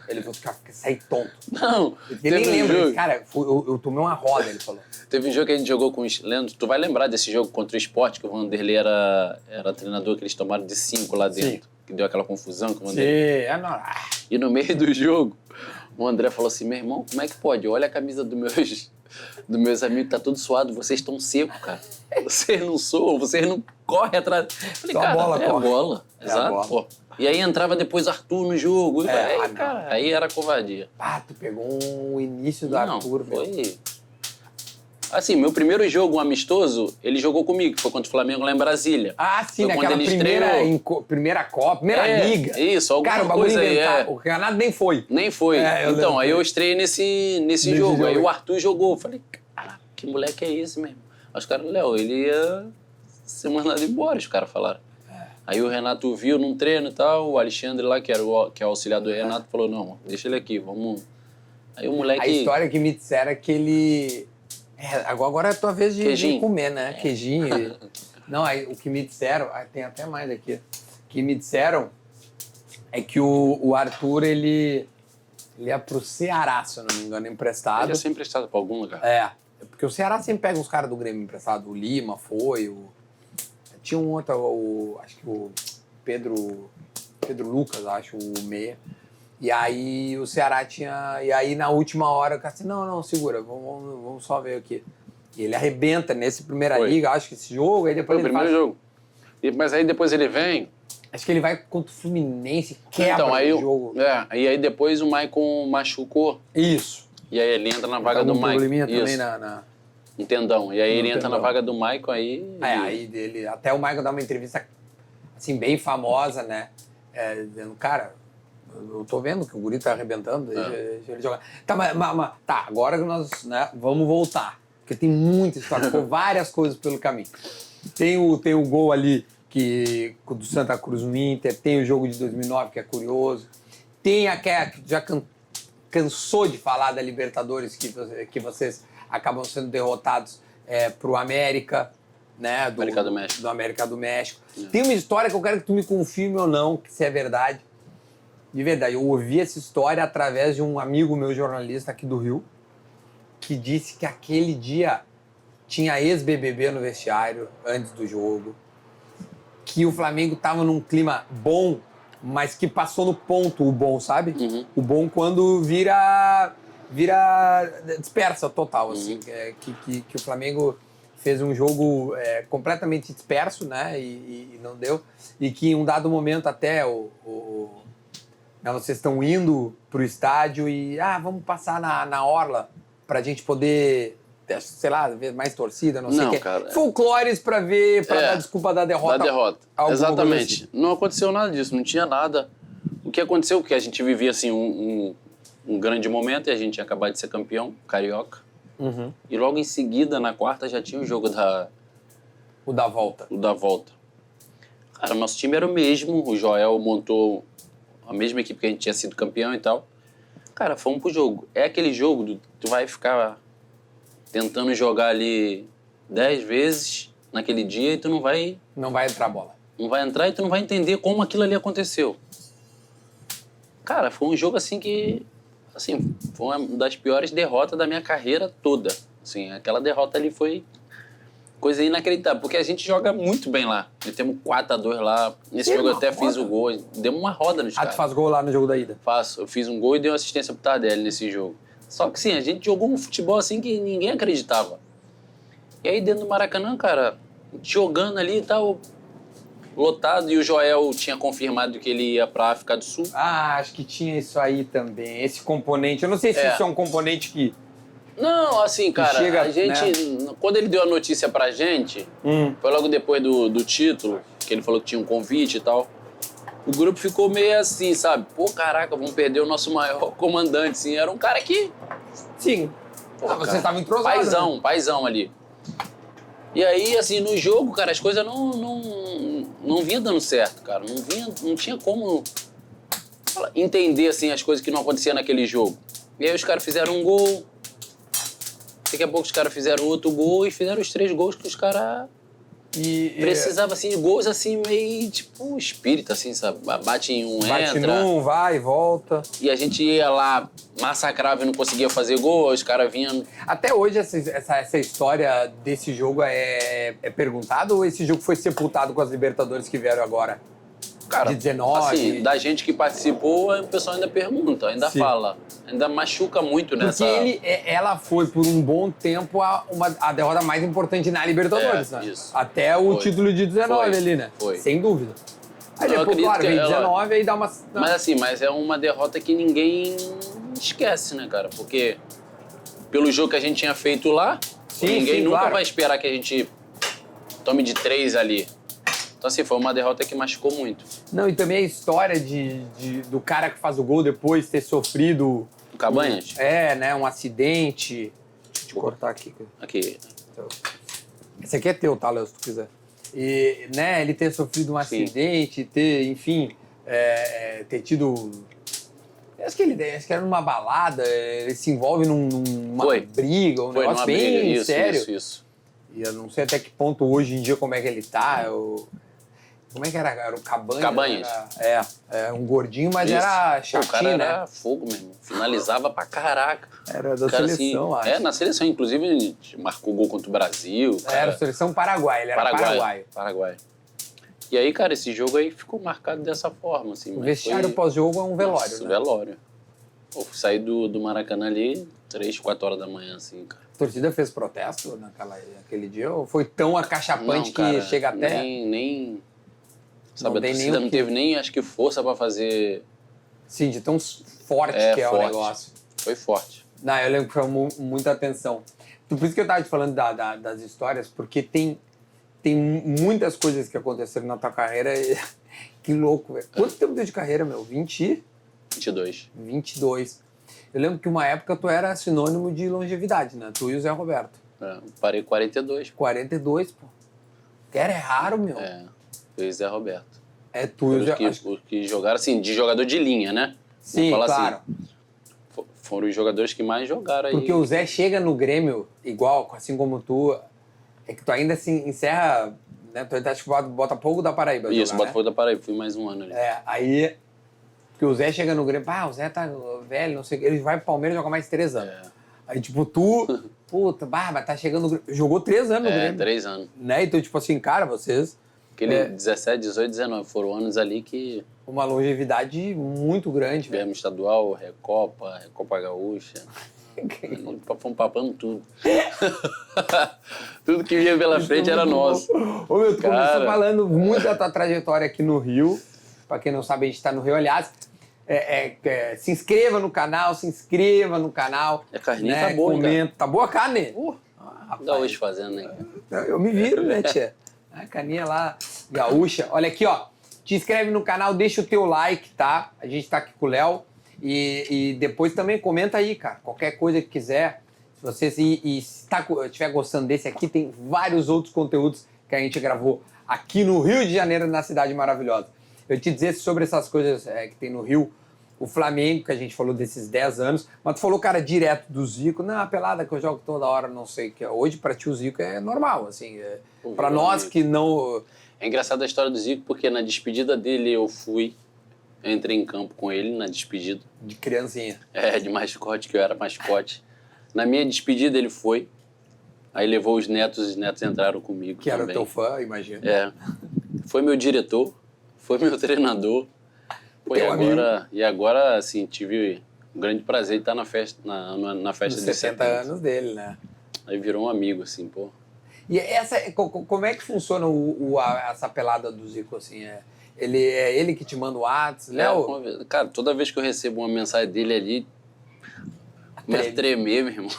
Ele falou, cara, saí tonto. Não, ele nem lembra, disse, cara, eu tomei uma roda, ele falou. Teve um jogo que a gente jogou com os... Leandro, tu vai lembrar desse jogo contra o Sport, que o Vanderlei era treinador, que eles tomaram de 5 lá dentro. Sim. Que deu aquela confusão com o Vanderlei. Sim, E no meio do jogo, O André falou assim, meu irmão, como é que pode? Olha a camisa dos meus amigos, tá tudo suado, vocês estão secos, cara. Vocês não suam, vocês não correm atrás. Eu falei, só cara, a bola é corre. bola. Exato, bola. pô. E aí entrava depois Arthur no jogo. Cara, aí era covardia. Ah, tu pegou o início do Não, Arthur, velho. foi... Assim, meu primeiro jogo, um amistoso, ele jogou comigo, que foi contra o Flamengo lá em Brasília. Ah, sim, foi naquela quando ele primeira Copa, primeira liga. Isso, alguma cara, o bagulho coisa aí, inventado. O Renato nem foi. Nem foi. Então, aí eu estreiei nesse jogo. Aí o Arthur jogou. Eu falei, caraca, que moleque é esse mesmo? Aí os caras, Léo, ele ia ser mandado embora, os caras falaram. Aí o Renato viu num treino e tal, o Alexandre lá, que é o auxiliar do Renato, falou, não, deixa ele aqui, vamos... Aí o moleque... A história que me disseram é que ele... agora é a tua vez de comer, né? Queijinho. Não, aí, o que me disseram... tem até mais aqui. O que me disseram é que o Arthur, ele ia pro Ceará, se eu não me engano, emprestado. Ele ia ser emprestado pra algum lugar. Porque o Ceará sempre pega uns caras do Grêmio emprestado. O Lima foi, tinha um outro, acho que o Pedro Lucas, acho, o meia. E aí o Ceará tinha... E aí na última hora o cara assim, não, segura, vamos só ver aqui. E ele arrebenta nesse primeira liga, acho que esse jogo, aí depois foi ele o primeiro jogo. Mas aí depois ele vem... Acho que ele vai contra o Fluminense, quebra então, aí o jogo. E aí depois o Maicon machucou. Isso. E aí ele entra na vaga do Maicon. Probleminha também Um tendão. E aí ele entra na vaga do Maicon aí... aí dele... Até o Maicon dá uma entrevista, assim, bem famosa, né? Dizendo, cara... Eu tô vendo que o guri tá arrebentando, deixa ele jogar. Tá, mas tá, agora que nós, né, vamos voltar. Porque tem muita história, ficou várias coisas pelo caminho. Tem o gol ali do Santa Cruz no Inter, tem o jogo de 2009, que é curioso. Tem aquela que já cansou de falar da Libertadores, que vocês acabam sendo derrotados pro América, né? América do México. Do América do México. Tem uma história que eu quero que tu me confirme ou não, que se é verdade. De verdade, eu ouvi essa história através de um amigo meu jornalista aqui do Rio, que disse que aquele dia tinha ex-BBB no vestiário, antes do jogo, que o Flamengo estava num clima bom, mas que passou no ponto o bom, sabe? Uhum. O bom quando vira dispersa total, assim, que o Flamengo fez um jogo completamente disperso, né, e não deu, e que em um dado momento até vocês estão indo pro estádio e vamos passar na orla pra gente poder, sei lá, ver mais torcida, não sei o quê. Cara, folclores pra dar desculpa da derrota. Da derrota. Exatamente. Assim. Não aconteceu nada disso, não tinha nada. O que aconteceu, que a gente vivia assim um grande momento e a gente tinha acabado de ser campeão, carioca. Uhum. E logo em seguida, na quarta, já tinha o jogo O da volta. O da volta. Cara, o nosso time era o mesmo, o Joel montou a mesma equipe que a gente tinha sido campeão e tal. Cara, fomos pro jogo. É aquele jogo, tu vai ficar tentando jogar ali 10 vezes naquele dia e tu não vai... Não vai entrar a bola. Não vai entrar e tu não vai entender como aquilo ali aconteceu. Cara, foi um jogo assim que... Assim, foi uma das piores derrotas da minha carreira toda. Assim, aquela derrota ali foi coisa inacreditável, porque a gente joga muito bem lá. Metemos 4-2 lá. Nesse jogo eu até fiz o gol. Demos uma roda nos caras. Tu faz gol lá no jogo da ida? Faço. Eu fiz um gol e dei uma assistência pro Tardelli nesse jogo. Só que sim, a gente jogou um futebol assim que ninguém acreditava. E aí dentro do Maracanã, cara, jogando ali e tal, lotado, e o Joel tinha confirmado que ele ia pra África do Sul. Acho que tinha isso aí também, esse componente. Eu não sei se isso é um componente que... Não, assim, cara, chega, a gente... Né? Quando ele deu a notícia pra gente, foi logo depois do título, que ele falou que tinha um convite e tal, o grupo ficou meio assim, sabe? Pô, caraca, vamos perder o nosso maior comandante, assim. Era um cara que... Sim. Pô, você estava entrosado. Paizão ali. E aí, assim, no jogo, cara, as coisas não vinham dando certo, cara. Não tinha como entender, assim, as coisas que não aconteciam naquele jogo. E aí os caras fizeram um gol. Daqui a pouco os caras fizeram outro gol e fizeram os 3 gols que os caras precisavam, assim, de gols, assim, meio, tipo, espírita, assim, sabe? Bate em um, bate entra. num, vai, volta. E a gente ia lá, massacrava e não conseguia fazer gol, os caras vinham... Até hoje, essa história desse jogo é perguntado ou esse jogo foi sepultado com as Libertadores que vieram agora? Cara, de 19. assim, da gente que participou, o pessoal ainda pergunta, ainda fala. Ainda machuca muito nessa... Porque ela foi, por um bom tempo, a derrota mais importante na Libertadores, né? Isso. Até o Foi. título de 19 Foi. ali, né? Foi. Sem dúvida. Aí Eu depois, acredito claro, que vem ela- 19 aí dá uma... Mas é uma derrota que ninguém esquece, né, cara? Porque pelo jogo que a gente tinha feito lá, ninguém nunca claro. vai esperar que a gente tome de 3 ali. Então, assim, foi uma derrota que machucou muito. Não, e também a história do cara que faz o gol depois ter sofrido... O Cabanhas? né? Um acidente. Deixa eu cortar aqui. Aqui. Esse aqui é teu, tá, Léo, se tu quiser. E, né, ele ter sofrido um acidente, ter, enfim, ter tido... Acho que era numa balada, ele se envolve numa briga, um negócio numa bem briga. sério. Isso. E eu não sei até que ponto hoje em dia como é que ele tá. Como é que era? Era o Cabanhas? Cabanhas. Um gordinho, mas Isso. era Pô, chatinho, o cara né? era fogo mesmo. Finalizava pra caraca. Era da O cara, seleção, assim, acho. na seleção, inclusive, ele marcou gol contra o Brasil. Cara. Era a seleção Paraguai, ele era paraguaio. E aí, cara, esse jogo aí ficou marcado dessa forma, assim. O vestiário pós-jogo é um velório, Nossa, né? velório. Pô, saí do Maracanã ali 3, 4 horas da manhã, assim, cara. A torcida fez protesto naquele dia? Ou foi tão acachapante Não, cara, que chega até... Nem sabe, Não a tem torcida nem o não que- teve nem, acho que, força pra fazer... Sim, de tão forte que é o forte. negócio. Foi forte. Não, eu lembro que chamou muita atenção. Por isso que eu tava te falando das histórias, porque tem muitas coisas que aconteceram na tua carreira. Que louco, velho. Quanto tempo deu de carreira, meu? 22. 22. Eu lembro que uma época tu era sinônimo de longevidade, né? Tu e o Zé Roberto. Parei 42. 42, pô. Que era raro, meu. Foi Zé Roberto. Tu e o Zé... Os que jogaram, assim, de jogador de linha, né? Sim, Vamos falar claro. assim. Foram os jogadores que mais jogaram aí. Porque o Zé chega no Grêmio, igual, assim como tu, é que tu ainda se encerra, né? Tu ainda acho que Botafogo da Paraíba. Isso, jogar, Botafogo da Paraíba. Fui mais um ano ali. Aí, porque o Zé chega no Grêmio, o Zé tá velho, não sei o que, ele vai pro Palmeiras jogar mais 3 anos. Aí, tipo, tu, puta, mas tá chegando no Grêmio. Jogou 3 anos no Grêmio. 3 anos. Né? Então, tipo assim, cara, vocês... Aquele 17, 18, 19. Foram anos ali que Uma longevidade muito grande, velho. viemos estadual, Recopa Gaúcha. Fomos papando tudo. Tudo que vinha pela frente era nosso. Ô, meu, tu começou Cara. falando muito da tua trajetória aqui no Rio. Pra quem não sabe, a gente tá no Rio. Aliás, se inscreva no canal, A carninha né? tá boa, hein, Comenta. Tá boa a carne? Gaúcho fazendo, né? Eu me viro, né, tia? A caninha lá, gaúcha. Olha aqui, ó. Te inscreve no canal, deixa o teu like, tá? A gente tá aqui com o Léo. E depois também comenta aí, cara. Qualquer coisa que quiser. Se você estiver gostando desse aqui, tem vários outros conteúdos que a gente gravou aqui no Rio de Janeiro, na cidade maravilhosa. Eu te dizer sobre essas coisas que tem no Rio. O Flamengo, que a gente falou desses 10 anos, mas tu falou, cara, direto do Zico. Não, a pelada que eu jogo toda hora, não sei o que. Hoje, pra ti, o Zico é normal, assim. Pra nós que não... É engraçada a história do Zico, porque na despedida dele eu entrei em campo com ele na despedida. De criancinha. De mascote, que eu era mascote. Na minha despedida ele foi, aí levou os netos entraram comigo Que também. era teu fã, imagina. Foi meu diretor, foi meu treinador. E agora, assim, tive o grande prazer de estar na festa, na festa Dos de 60 anos dele, né? Aí virou um amigo, assim, pô. E como é que funciona essa pelada do Zico, assim? É ele que te manda o WhatsApp, Léo? Cara, toda vez que eu recebo uma mensagem dele ali, começa a tremer, meu irmão.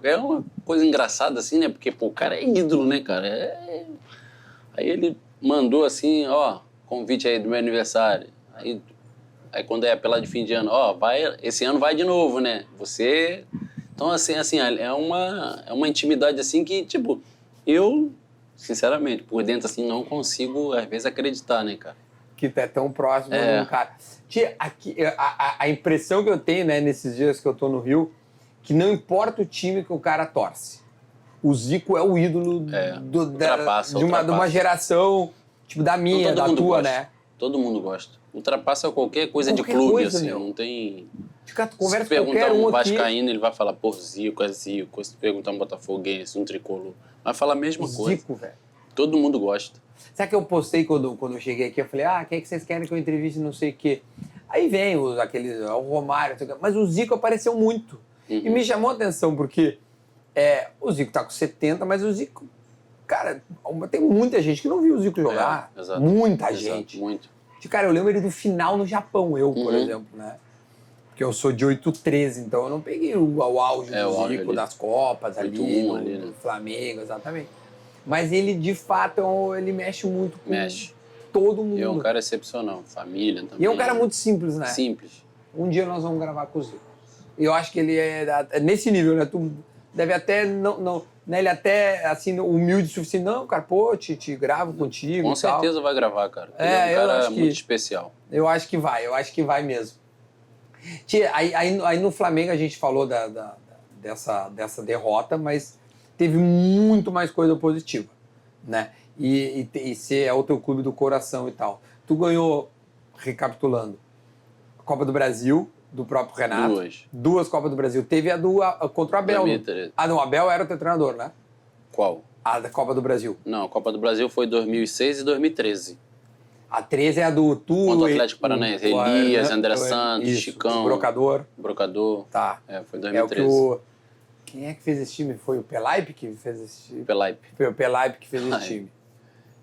É uma coisa engraçada, assim, né? Porque, pô, o cara é ídolo, né, cara? Aí ele mandou assim, ó, convite aí do meu aniversário. Aí quando é a pelada de fim de ano, ó, esse ano vai de novo, né? Você... Então, assim, é uma intimidade, assim, que, tipo, eu, sinceramente, por dentro, assim, não consigo, às vezes, acreditar, né, cara? Que é tão próximo de um cara. Tia, aqui, a impressão que eu tenho, né, nesses dias que eu tô no Rio, que não importa o time que o cara torce. O Zico é o ídolo de uma geração, tipo, da minha, então, da tua, gosta. né? Todo mundo gosta. Ultrapassa qualquer coisa de clube, assim, não tem... Tu conversa se com qualquer perguntar um aqui. vascaíno, ele vai falar, pô, Zico, é Zico. Se perguntar um botafoguense, um tricolor, vai falar a mesma coisa. Zico, velho. Todo mundo gosta. Sabe que eu postei quando eu cheguei aqui? Eu falei, quem é que vocês querem que eu entreviste, não sei o quê. Aí vem o Romário, mas o Zico apareceu muito. E me chamou a atenção, porque o Zico tá com 70, mas o Zico... Cara, tem muita gente que não viu o Zico jogar. Exato. Muita Exato, gente. muito. Cara, eu lembro ele do final no Japão, por exemplo, né? Porque eu sou de 8-13, então eu não peguei o auge do Zico ali. das Copas ali, no ali, né? Flamengo, exatamente. Mas ele, de fato, ele mexe muito com todo mundo. E é um cara excepcional, família também. E é um cara muito simples, né? Simples. Um dia nós vamos gravar com o Zico. E eu acho que ele é nesse nível, né? Tu deve até não né? Ele até, assim, humilde o suficiente. Não, cara, te gravo contigo. Com certeza vai gravar, cara. Ele é um cara muito especial. Eu acho que vai mesmo. Tia, aí no Flamengo a gente falou dessa derrota, mas teve muito mais coisa positiva, né? E ser o teu clube do coração e tal. Tu ganhou, recapitulando, a Copa do Brasil, do próprio Renato. Duas Copas do Brasil. Teve a contra o Abel. 2013. Não, o Abel era o teu treinador, né? Qual? A da Copa do Brasil. Não, a Copa do Brasil foi 2006 e 2013. A 13 é a do contra o Atlético Paranaense. Elias, André Santos, Chicão. Brocador. Tá. Foi 2013. Quem é que fez esse time? Foi o Pelaipe que fez esse time? Foi o Pelaipe que fez esse time.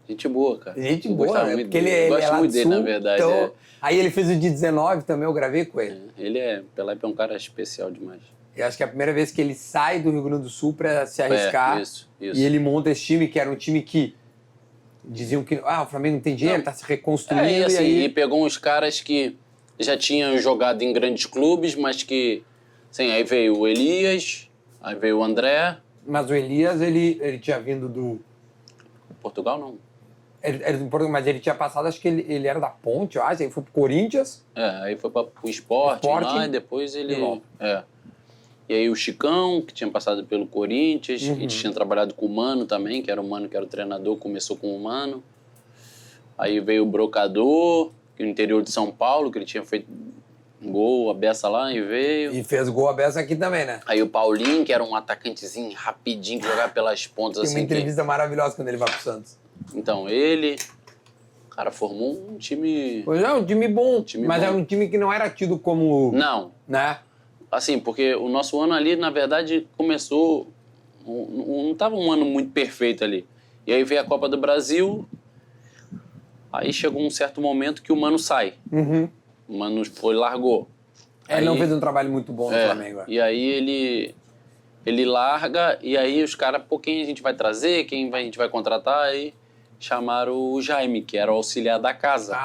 Gente boa, cara. Gente boa, né? Porque ele gosto muito dele, na verdade. Então... Aí ele fez o de 19 também, eu gravei com ele. Pelaipe é um cara especial demais. Eu acho que é a primeira vez que ele sai do Rio Grande do Sul pra se arriscar. Isso. E ele monta esse time, que era um time que diziam que o Flamengo não tem dinheiro, tá se reconstruindo. E pegou uns caras que já tinham jogado em grandes clubes, mas que... Assim, aí veio o Elias, aí veio o André. Mas o Elias, ele tinha vindo do... Portugal, não. Mas ele tinha passado, acho que ele era da Ponte, eu acho, aí foi pro Corinthians. Aí foi pro Sport lá, e depois ele... E aí o Chicão, que tinha passado pelo Corinthians, e tinha trabalhado com o Mano também, que era o treinador, começou com o Mano. Aí veio o Brocador, que no interior de São Paulo, que ele tinha feito gol, a beça lá, e veio. E fez gol a beça aqui também, né? Aí o Paulinho, que era um atacantezinho rapidinho, que jogava pelas pontas. Tem uma entrevista maravilhosa quando ele vai pro Santos. Então, ele... Cara, formou um time... Pois é, um time bom, mas era um time que não era tido como... Não. Né? Assim, porque o nosso ano ali, na verdade, começou... Não estava um ano muito perfeito ali. E aí veio a Copa do Brasil, aí chegou um certo momento que o Mano sai. O Mano largou. Ele não fez um trabalho muito bom no Flamengo. E aí ele larga, e aí os caras, quem a gente vai trazer, a gente vai contratar, aí chamaram o Jaime, que era o auxiliar da casa.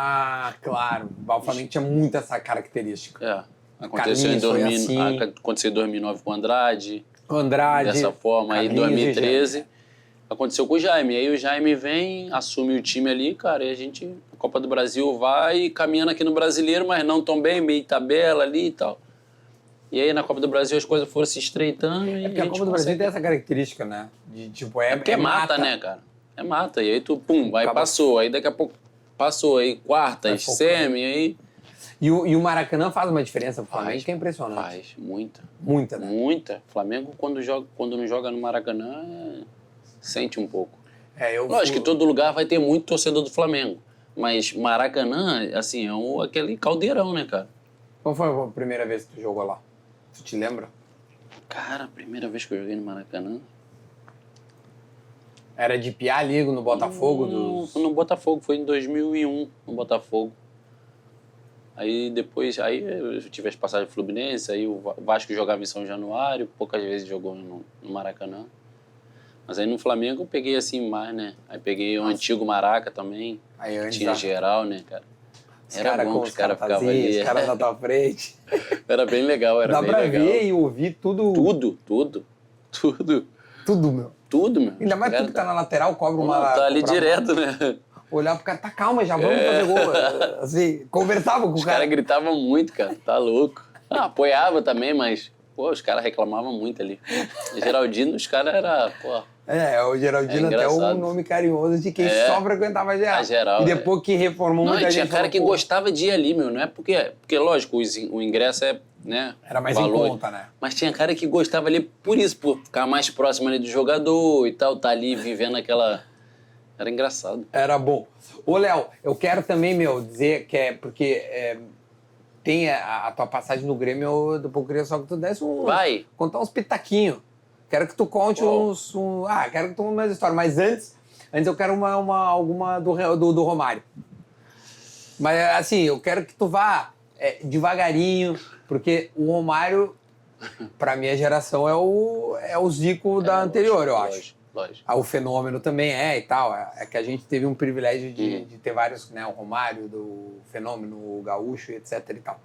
Claro. O Flamengo tinha muito essa característica. Aconteceu em 2009 com o Andrade. Dessa forma. Aí em 2013 aconteceu com o Jaime. Aí o Jaime vem, assume o time ali, cara, e a Copa do Brasil vai caminhando aqui no Brasileiro, mas não tão bem, meio tabela ali e tal. E aí na Copa do Brasil as coisas foram se estreitando. Porque a Copa do Brasil tem essa característica, né? De, tipo, porque mata, né, cara? Mata. E aí tu, aí passou. Aí daqui a pouco passou. Aí quartas, semi, aí... E o Maracanã faz uma diferença pro Flamengo, que é impressionante. Faz, muita. Muita, né? Muita. Flamengo, quando não joga no Maracanã, sente um pouco. Lógico que todo lugar vai ter muito torcedor do Flamengo. Mas Maracanã, assim, aquele caldeirão, né, cara? Qual foi a primeira vez que tu jogou lá? Tu te lembra? Cara, a primeira vez que eu joguei no Maracanã... Era de Piá Ligo no Botafogo? No Botafogo, foi em 2001, no Botafogo. Aí depois, eu tive as passagens do Fluminense, aí o Vasco jogava em São Januário, poucas vezes jogou no Maracanã. Mas aí no Flamengo eu peguei assim mais, né? Aí peguei o antigo Maraca também, tinha geral, né, cara? Era bom que os caras ficavam ali. Os caras na tua frente. Era bem legal, era bem legal. Dá pra ver e ouvir tudo. Tudo, meu. Tudo, meu. Ainda mais tu que tá na lateral, cobra uma... Tá ali direto, né? Olhar pro cara, tá calma, já vamos fazer gol. Assim, conversava com o cara. Os caras gritavam muito, cara, tá louco. Apoiava também, mas, os caras reclamavam muito ali. Geraldino, os caras eram, o Geraldino até um nome carinhoso de quem só frequentava a geral. E depois que reformou muita gente... tinha cara que gostava de ir ali, meu, não é porque lógico, o ingresso né? Era mais valor, em conta, né? Mas tinha cara que gostava ali por isso, por ficar mais próximo ali do jogador e tal, tá ali vivendo Era engraçado. Era bom. Ô, Léo, eu quero também, dizer que porque tem a tua passagem no Grêmio, eu depois queria só que tu desse contar uns pitaquinhos. Quero que tu conte quero que tu conte mais histórias. Mas antes eu quero alguma do Romário. Mas assim, eu quero que tu vá devagarinho, porque o Romário, pra minha geração, é o Zico da anterior, eu acho. Lógico. O fenômeno também e tal. É que a gente teve um privilégio de ter vários, né? O Romário, do fenômeno, o Gaúcho, etc e tal.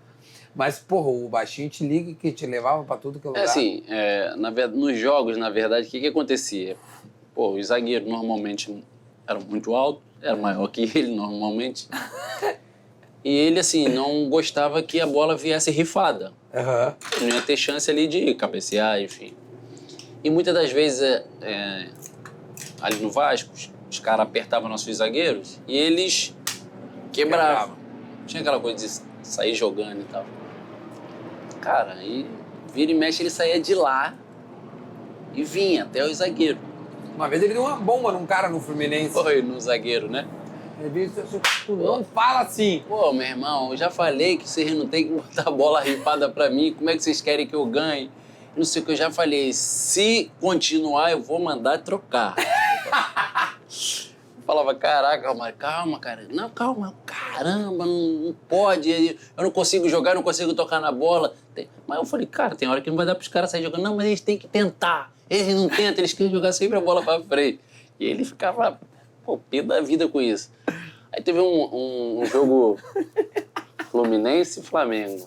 Mas, porra, o baixinho te liga que te levava pra tudo que é lugar. Assim, nos jogos, na verdade, o que acontecia? Pô, os zagueiros normalmente eram muito altos, era maior que ele normalmente. E ele, assim, não gostava que a bola viesse rifada. Uhum. Não ia ter chance ali de cabecear, enfim. E muitas das vezes, ali no Vasco, os caras apertavam nossos zagueiros e eles quebravam. Tinha aquela coisa de sair jogando e tal. Cara, aí vira e mexe, ele saía de lá e vinha até os zagueiros. Uma vez ele deu uma bomba num cara no Fluminense. Foi no zagueiro, né? Ele disse assim, tu não fala assim. Pô, meu irmão, eu já falei que vocês não tem que botar a bola rifada pra mim. Como é que vocês querem que eu ganhe? Não sei o que eu já falei. Se continuar, eu vou mandar trocar. Eu falava, caraca, Romário, calma, cara. Não, calma, caramba, não pode. Eu não consigo jogar, não consigo tocar na bola. Mas eu falei, cara, tem hora que não vai dar pros caras saírem jogando. Não, mas eles têm que tentar. Eles não tentam, eles querem jogar sempre a bola pra frente. E ele ficava, pé da vida com isso. Aí teve um jogo Fluminense e Flamengo.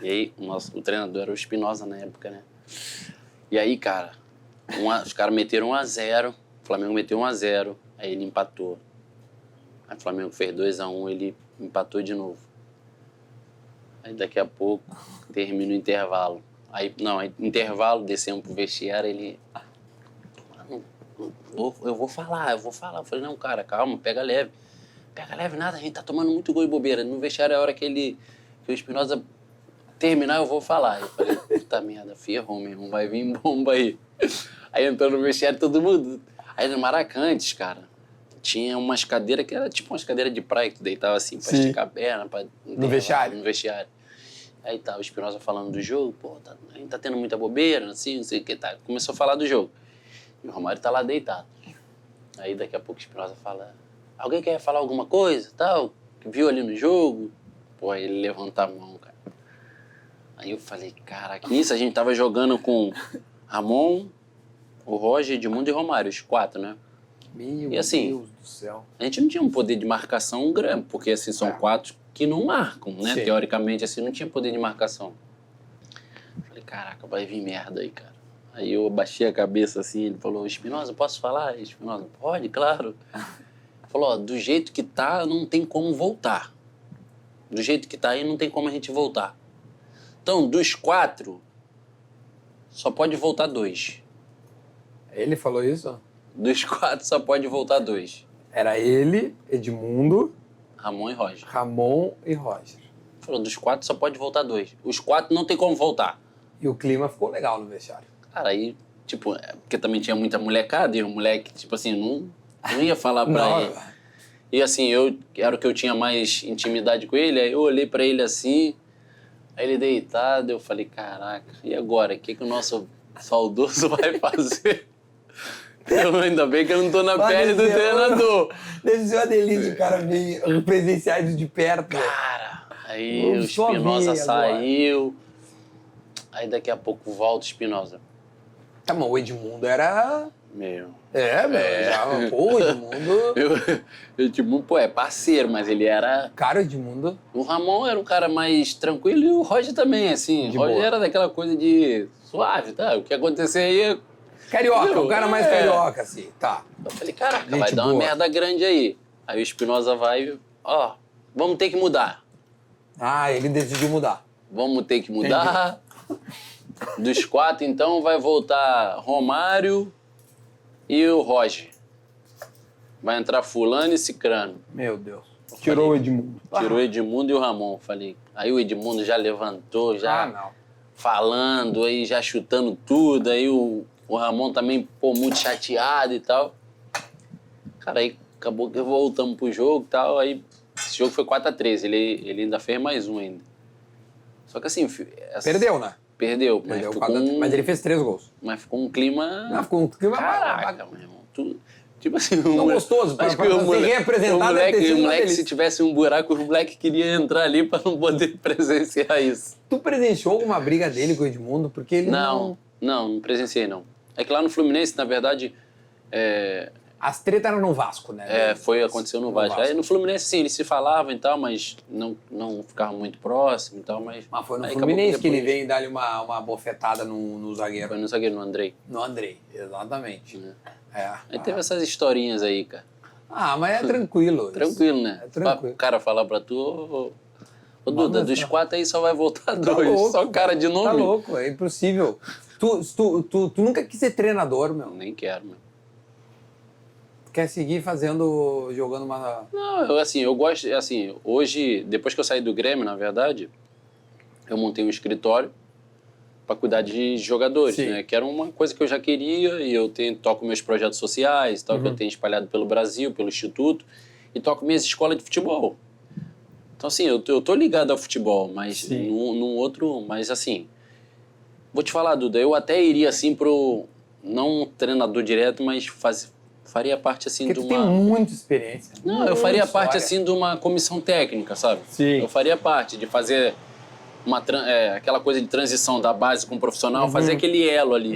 E aí, o treinador era o Espinosa na época, né? E aí, cara, os caras meteram 1-0, o Flamengo meteu 1-0, aí ele empatou. Aí o Flamengo fez 2-1, ele empatou de novo. Aí daqui a pouco termina o intervalo. Aí intervalo, descemos pro vestiário, ele... Eu vou falar. Eu falei, não, cara, calma, pega leve. Pega leve nada, a gente tá tomando muito gol e bobeira. No vestiário é a hora que o Espinosa terminar, eu vou falar. Eu falei, puta merda, ferrou, meu irmão, vai vir bomba aí. Aí entrou no vestiário todo mundo. Aí no Maracanã, cara, tinha umas cadeiras que era tipo umas cadeiras de praia que tu deitava assim pra esticar a perna. No vestiário? No vestiário. Aí tá, o Espinosa falando do jogo, pô, a gente tá tendo muita bobeira, assim, não sei o que, tá. Começou a falar do jogo. E o Romário tá lá deitado. Aí daqui a pouco o Espinosa fala, alguém quer falar alguma coisa, tal, que viu ali no jogo? Pô, aí ele levanta a mão, cara. Aí eu falei, caraca, nisso a gente tava jogando com Ramon, o Roger, Edmundo e Romário, os 4, né? Meu e assim, Deus do céu. A gente não tinha um poder de marcação grande, porque assim, são 4 que não marcam, né? Sim. Teoricamente, assim, não tinha poder de marcação. Falei, caraca, vai vir merda aí, cara. Aí eu abaixei a cabeça assim, ele falou, Espinosa, posso falar? Espinosa, pode, claro. Ele falou, ó, do jeito que tá, não tem como voltar. Do jeito que tá aí, não tem como a gente voltar. Então, dos 4, só pode voltar 2. Ele falou isso? Dos 4, só pode voltar 2. Era ele, Edmundo... Ramon e Roger. Ramon e Roger. Ele falou, dos 4, só pode voltar 2. Os 4 não tem como voltar. E o clima ficou legal no vestiário. Cara, aí, tipo, porque também tinha muita molecada, e o moleque, tipo assim, não ia falar pra ele. E assim, era o que eu tinha mais intimidade com ele, aí eu olhei pra ele assim, aí ele deitado, eu falei, caraca, e agora? O que o nosso saudoso vai fazer? Ainda bem que eu não tô na pele do treinador. Deve ser uma delícia, cara, ver presenciar isso de perto. Cara, aí o Espinosa saiu, aí daqui a pouco volta o Espinosa. Tá, mas o Edmundo era... Meu. Já, pô, o Edmundo... Edmundo, pô, é parceiro, mas ele era... Cara, o Edmundo... O Ramon era um cara mais tranquilo e o Roger também, assim. O Roger era daquela coisa de suave, tá? O que acontecer aí... Carioca, o cara mais carioca, assim, tá. Eu falei, caraca, vai dar uma merda grande aí. Aí o Espinosa vai, ó, vamos ter que mudar. Ah, ele decidiu mudar. Vamos ter que mudar. Dos 4, então, vai voltar Romário e o Roger. Vai entrar fulano e cicrano. Meu Deus. Tirou o Edmundo. Tirou o Edmundo e o Ramon. Falei. Aí o Edmundo já levantou, já falando, aí já chutando tudo. Aí o Ramon também, pô, muito chateado e tal. Cara, aí acabou que voltamos pro jogo e tal, aí esse jogo foi 4-3, ele ainda fez mais um ainda. Só que assim... Perdeu, né? Perdeu, mas ficou mas ele fez 3 gols. Mas ficou um clima... Não, ficou um clima... Caraca, meu irmão. Tipo assim... Não gostoso. Acho que o moleque, se tivesse um buraco, o moleque queria entrar ali pra não poder presenciar isso. Tu presenciou alguma briga dele com o Edmundo? Porque ele não presenciei, não. É que lá no Fluminense, na verdade... As tretas eram no Vasco, né? Aconteceu no Vasco. Aí no Fluminense, sim, eles se falavam e tal, mas não ficavam muito próximos e tal, mas... Mas foi no Fluminense que ele veio dar-lhe uma bofetada no zagueiro. Foi no zagueiro, no Andrei. No Andrei, exatamente. Aí teve essas historinhas aí, cara. Mas é tranquilo. Tranquilo, né? É tranquilo. O cara falar pra tu... Ô, Duda, dos 4 aí só vai voltar 2. Louco, só cara de nome. Tá louco, é impossível. Tu nunca quis ser treinador, meu? Nem quero, meu. Quer seguir jogando uma... Não, eu gosto, hoje, depois que eu saí do Grêmio, na verdade, eu montei um escritório para cuidar de jogadores, né? Que era uma coisa que eu já queria e eu toco meus projetos sociais, que eu tenho espalhado pelo Brasil, pelo Instituto, e toco minhas escolas de futebol. Então, assim, eu tô ligado ao futebol, mas num outro... Mas, assim, vou te falar, Duda, eu até iria, assim, não um treinador direto, mas faria parte, assim, porque tu tem muita experiência. Não, eu faria parte, assim, de uma comissão técnica, sabe? Sim. Eu faria parte de fazer aquela coisa de transição da base com o profissional, fazer aquele elo ali.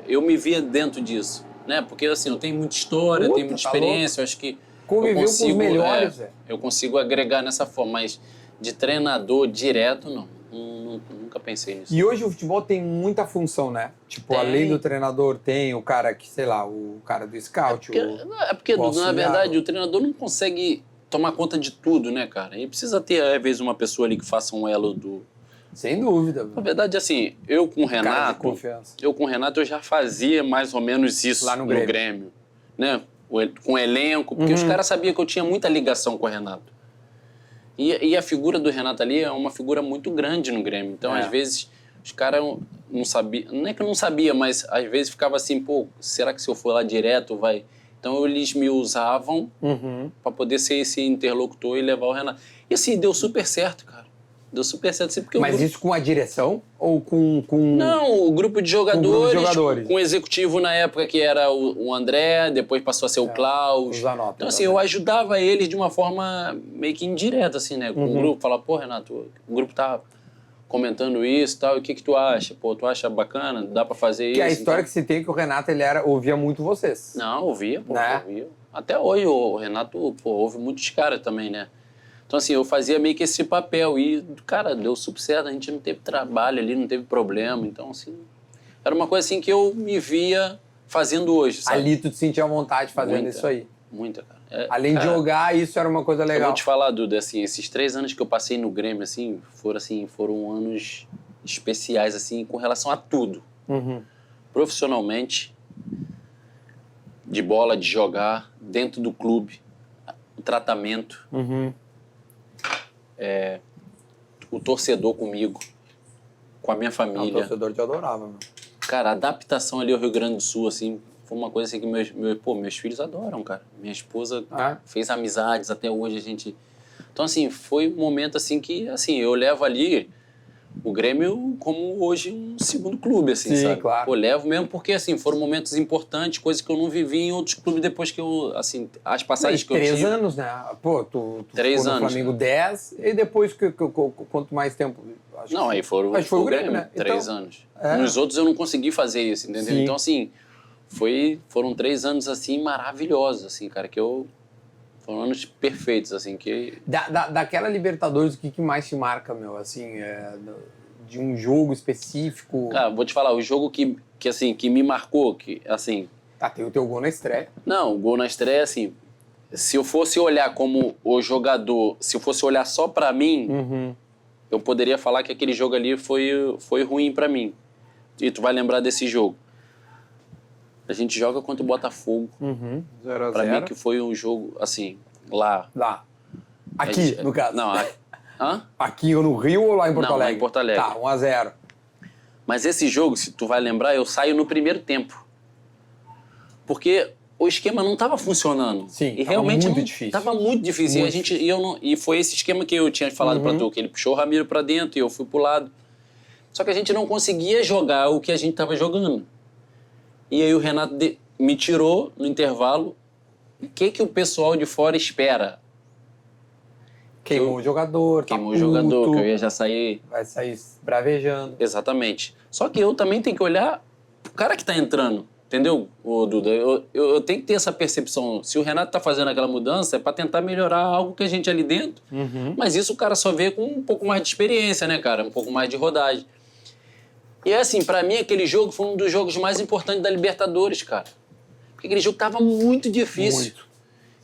Eu me via dentro disso, né? Porque, assim, eu tenho muita história, tenho muita experiência, eu acho que conviveu com os melhores, eu consigo agregar nessa forma, mas de treinador direto, não. Nunca pensei nisso. E hoje o futebol tem muita função, né? Tipo, além do treinador, tem o cara que, sei lá, o cara do scout. Porque na verdade, o treinador não consegue tomar conta de tudo, né, cara? Ele precisa ter, às vezes, uma pessoa ali que faça um elo do... Sem dúvida. Na verdade, assim, eu com o Renato, eu já fazia mais ou menos isso lá no Grêmio, né? Com o elenco, porque os caras sabiam que eu tinha muita ligação com o Renato. E a figura do Renato ali é uma figura muito grande no Grêmio. Então, às vezes, os caras não sabiam... Não é que eu não sabia, mas às vezes ficava assim, pô, será que se eu for lá direto vai... Então, eles me usavam para poder ser esse interlocutor e levar o Renato. E assim, deu super certo, cara. Deu super certo. Assim, porque mas isso com a direção ou com... Não, o grupo de jogadores. Com o executivo na época que era o André, depois passou a ser o Klaus. Então, assim, eu ajudava eles de uma forma meio que indireta, assim, né? Com o grupo, falar, pô, Renato, o grupo tá comentando isso e tal, e o que tu acha? Pô, tu acha bacana? Dá pra fazer isso? Que a história que se tem é que o Renato, ele ouvia muito vocês. Não, ouvia, pô, ouvia. Até hoje o Renato, pô, ouve muitos caras também, né? Então, assim, eu fazia meio que esse papel e, cara, deu super certo, a gente não teve trabalho ali, não teve problema. Então, assim, era uma coisa assim que eu me via fazendo hoje, sabe? Ali tu te sentia à vontade fazendo isso aí. Muita, cara. Além de jogar, isso era uma coisa legal. Eu vou te falar, Duda, assim, esses 3 anos que eu passei no Grêmio, assim, foram anos especiais, assim, com relação a tudo. Profissionalmente, de bola, de jogar, dentro do clube, o tratamento, o torcedor comigo, com a minha família. O torcedor te adorava, meu. Cara, a adaptação ali ao Rio Grande do Sul, assim, foi uma coisa assim que meus filhos adoram, cara. Minha esposa fez amizades até hoje, a gente... Então, assim, foi um momento, assim, que, assim, eu levo ali o Grêmio como hoje um segundo clube, assim, sabe? Claro. Pô, levo mesmo porque, assim, foram momentos importantes, coisas que eu não vivi em outros clubes depois que eu, assim, as passagens que eu tive... 3 anos, né? Pô, tu 3 ficou no anos, Flamengo 10, e depois, quanto mais tempo? Aí foram o Grêmio, né? 3 anos. Nos outros eu não consegui fazer isso, entendeu? Então, assim, foram 3 anos, assim, maravilhosos, assim, cara, foram anos perfeitos, assim, que... Daquela Libertadores, o que mais te marca, meu, assim, de um jogo específico? Cara, vou te falar, o jogo que me marcou, que, assim... Tem o teu gol na estreia. Não, o gol na estreia, assim, se eu fosse olhar como o jogador, se eu fosse olhar só pra mim, eu poderia falar que aquele jogo ali foi ruim pra mim. E tu vai lembrar desse jogo. A gente joga contra o Botafogo. 0-0. Pra mim que foi um jogo, assim, lá. Aqui, no caso. Não, aqui ou no Rio ou lá em Porto Alegre? Lá em Porto Alegre. 1-0. Mas esse jogo, se tu vai lembrar, eu saio no primeiro tempo. Porque o esquema não estava funcionando. Sim, e realmente muito difícil. Tava muito difícil. E foi esse esquema que eu tinha falado pra tu, que ele puxou o Ramiro pra dentro e eu fui pro lado. Só que a gente não conseguia jogar o que a gente tava jogando. E aí o Renato me tirou no intervalo. O que o pessoal de fora espera? Queimou o jogador, Queimou o jogador, que eu ia já sair... Vai sair bravejando. Exatamente. Só que eu também tenho que olhar pro cara que tá entrando. Entendeu, Duda? Eu tenho que ter essa percepção. Se o Renato tá fazendo aquela mudança, é pra tentar melhorar algo que a gente ali dentro. Mas isso o cara só vê com um pouco mais de experiência, né, cara? Um pouco mais de rodagem. E assim, pra mim, aquele jogo foi um dos jogos mais importantes da Libertadores, cara. Porque aquele jogo tava muito difícil. Muito.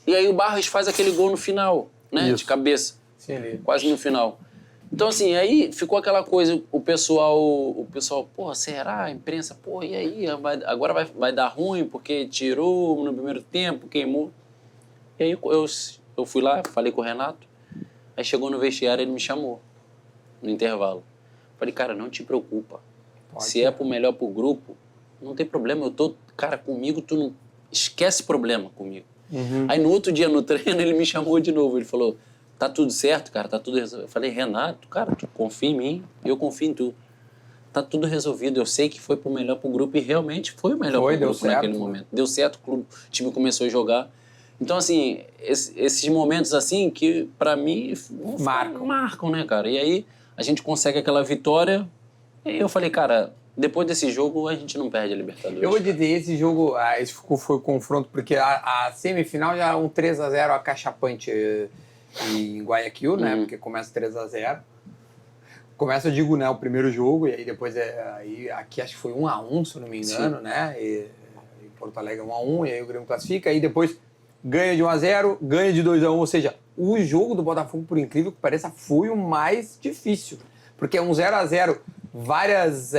E aí o Barros faz aquele gol no final, né? Isso. De cabeça. Sim, ali. Quase no final. Então, assim, aí ficou aquela coisa, o pessoal, porra, será? A imprensa, porra, e aí? Agora vai dar ruim porque tirou no primeiro tempo, queimou. E aí eu fui lá, falei com o Renato, aí chegou no vestiário e ele me chamou, no intervalo. Falei, cara, não te preocupa. Se é pro melhor pro grupo, não tem problema, cara, comigo tu não... Esquece problema comigo. Aí no outro dia no treino ele me chamou de novo, ele falou... Tá tudo certo, cara, tá tudo resolvido. Eu falei, Renato, cara, tu confia em mim, eu confio em tu. Tá tudo resolvido, eu sei que foi pro melhor pro grupo e realmente foi o melhor pro grupo certo, naquele momento. Deu certo, o time começou a jogar. Então, assim, esses momentos assim que pra mim marcam, né, cara? E aí a gente consegue aquela vitória e eu falei, cara, depois desse jogo a gente não perde a Libertadores. Eu vou dizer, esse jogo, esse foi o confronto, porque a semifinal já é um 3-0 acachapante em Guayaquil, né? Porque começa 3-0. Começa, eu digo, né, o primeiro jogo, e aí depois aí aqui acho que foi 1-1, se eu não me engano, né? E em Porto Alegre 1-1, e aí o Grêmio classifica, aí depois ganha de 1-0, ganha de 2-1, ou seja, o jogo do Botafogo, por incrível que pareça, foi o mais difícil. Porque é um 0-0, várias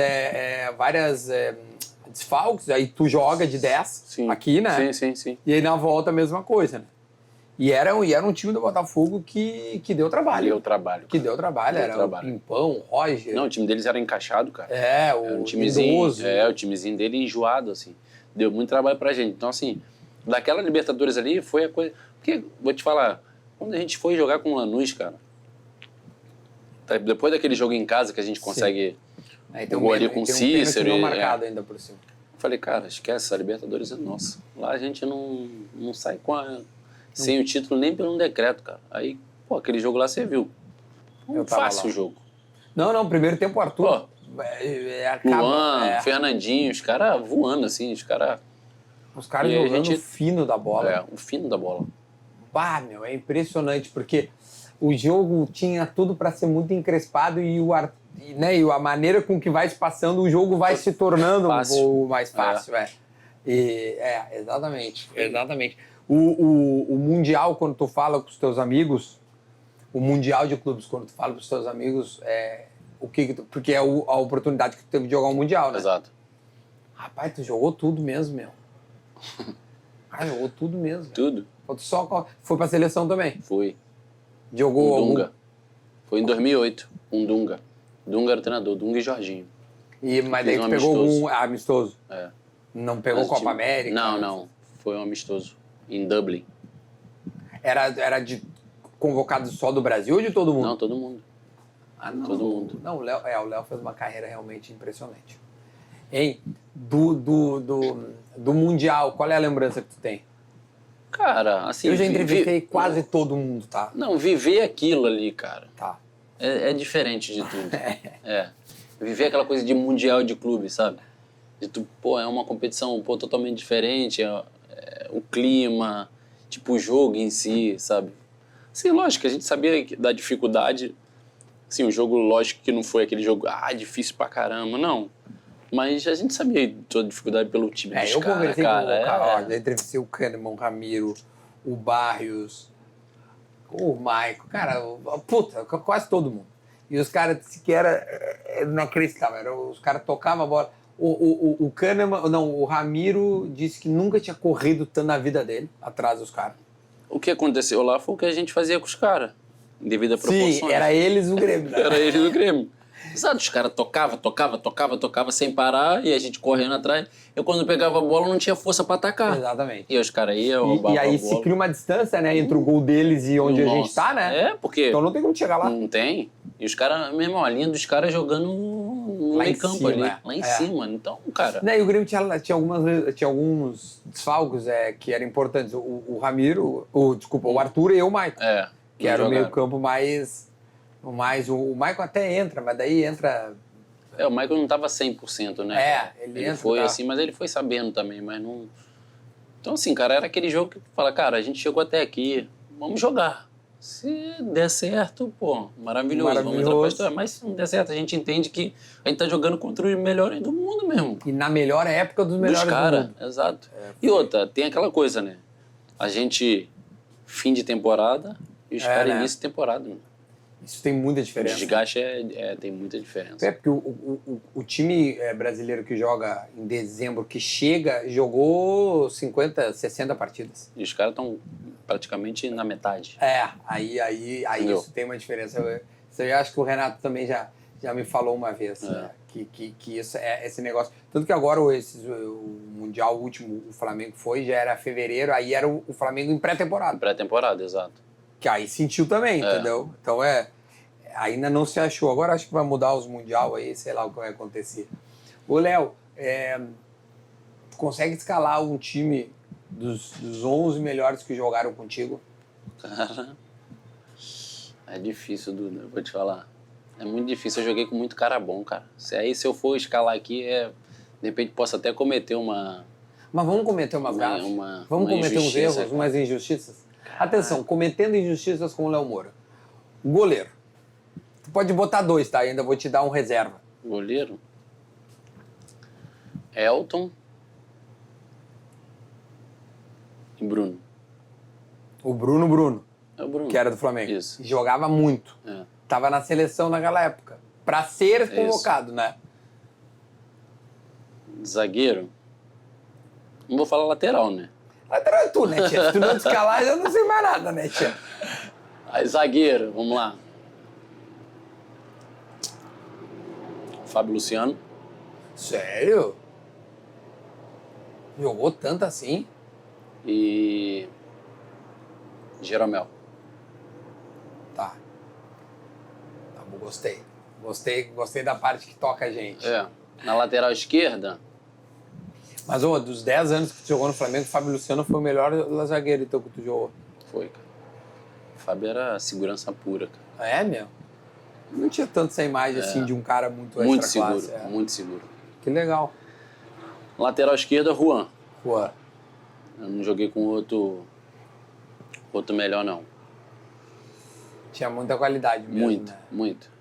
desfalques, aí tu joga de 10 aqui, né? Sim. E aí na volta a mesma coisa, né? E era um time do Botafogo que deu trabalho. Que deu trabalho. Era o Pimpão, o Roger. Não, o time deles era encaixado, cara. Era um timezinho. O timezinho dele enjoado, assim. Deu muito trabalho pra gente. Então, assim, daquela Libertadores ali foi a coisa... Porque, vou te falar, quando a gente foi jogar com o Lanús, cara, depois daquele jogo em casa que a gente consegue o gol ali com o Cícero... Tem um marcado ainda por cima. Eu falei, cara, esquece, a Libertadores é nossa. Lá a gente não sai sem o título nem pelo decreto, cara. Aí, pô, aquele jogo lá você viu. Fácil o jogo. Não, primeiro tempo o Arthur. Luan, Fernandinho, os caras voando, assim, os caras jogando o fino da bola. O fino da bola. Bah, meu, é impressionante, porque o jogo tinha tudo para ser muito encrespado e a maneira com que vai se passando, o jogo vai se tornando um pouco mais fácil, exatamente. O Mundial, quando tu fala com os teus amigos, o Mundial de Clubes, quando tu fala com os teus amigos, porque é a oportunidade que tu teve de jogar um Mundial, né? Exato. Rapaz, tu jogou tudo mesmo, meu. Jogou tudo mesmo. Tudo. Tu só foi pra seleção também? Fui. Jogou Dunga. Foi em 2008, Dunga. Dunga era o treinador, Dunga e Jorginho. Mas daí tu pegou algum amistoso? É. Não pegou Copa América? Não. Foi um amistoso. Em Dublin. Era de convocado só do Brasil ou de todo mundo? Não, todo mundo. Não. Todo mundo. Não, o Léo fez uma carreira realmente impressionante. Hein? Do Mundial, qual é a lembrança que tu tem? Cara, assim... Eu já entrevistei quase todo mundo, tá? Não, viver aquilo ali, cara. Tá. É diferente de tudo. Viver aquela coisa de Mundial de clube, sabe? É uma competição totalmente diferente, o clima, o jogo em si, sabe? Sim, lógico, a gente sabia da dificuldade. Sim, o jogo, lógico que não foi aquele jogo, difícil pra caramba, não. Mas a gente sabia de toda a dificuldade pelo time dos caras, cara. Eu conversei com já entrevistei o Kahneman, o Ramiro, o Barrios, o Maico, cara, quase todo mundo. E os caras que não acreditavam, os caras tocavam a bola. O Kahneman, o Ramiro disse que nunca tinha corrido tanto na vida dele, atrás dos caras. O que aconteceu lá foi o que a gente fazia com os caras, devido à proporção. Sim, era eles o Grêmio. Era eles o Grêmio. Exato, os caras tocava sem parar e a gente correndo atrás. Eu quando pegava a bola não tinha força pra atacar. Exatamente. E os caras iam, roubavam E aí a bola. se cria uma distância, né, entre o gol deles e onde a gente tá, né? É, porque... Então não tem como chegar lá. Não tem. E os caras, meu irmão, a linha dos caras jogando no Lá meio em campo cima, ali. é. Lá em cima. Então, cara... Né, e o Grêmio tinha alguns desfalques que eram importantes. O Ramiro, o Arthur e o Maicon. É. Que era o meio campo mais... O Maicon até entra, mas daí entra... O Michael não tava 100%, né? Ele foi tá. assim, mas ele foi sabendo também, mas não... Então, assim, cara, era aquele jogo que fala, cara, a gente chegou até aqui, vamos jogar. Se der certo, pô, maravilhoso. Vamos entrar pra história. Mas se não der certo, a gente entende que a gente tá jogando contra os melhores do mundo mesmo. E na melhor época dos melhores do mundo. Exato. E outra, tem aquela coisa, né? A gente, fim de temporada, e os caras início de temporada, né? Isso tem muita O diferença. desgaste tem muita diferença. Porque o time brasileiro que joga em dezembro, que jogou 50, 60 partidas. E os caras estão praticamente na metade. Aí isso tem uma diferença. Eu acho que o Renato também já me falou uma vez né, que isso é esse negócio. Tanto que agora o Mundial último, o Flamengo já era fevereiro, aí era o Flamengo em pré-temporada. Pré-temporada, exato. Que aí sentiu também, entendeu? Então ainda não se achou. Agora acho que vai mudar os Mundial aí, sei lá o que vai acontecer. Ô, Léo, tu consegue escalar um time dos 11 melhores que jogaram contigo? Cara, é difícil, Duda, eu vou te falar. É muito difícil, eu joguei com muito cara bom, cara. Se eu for escalar aqui, de repente posso até cometer uma... Mas vamos cometer umas gafas? Vamos cometer uns erros, cara. Umas injustiças? Atenção, cometendo injustiças com o Léo Moura. Goleiro. Tu pode botar 2, tá? Ainda vou te dar um reserva. Goleiro? Elton e Bruno. O Bruno. É o Bruno. Que era do Flamengo. Isso. Jogava muito. Tava na seleção naquela época. Pra ser convocado, né? Zagueiro? Não vou falar lateral, né? Lateral é tu, né, tia? Se tu não te escalar, eu não sei mais nada, né, tia? Aí, zagueiro, vamos lá. Fábio Luciano. Sério? Jogou tanto assim? E... Jeromel. Tá. Bom, gostei. Gostei da parte que toca a gente. Na lateral esquerda... Mas, dos 10 anos que tu jogou no Flamengo, o Fábio Luciano foi o melhor zagueiro então, que tu jogou. Foi, cara. O Fábio era segurança pura, cara. É, meu? Não tinha tanto essa imagem, assim, de um cara muito extra-classe. Seguro, muito seguro. Que legal. Lateral esquerda, Juan. Eu não joguei com outro melhor, não. Tinha muita qualidade mesmo, Muito.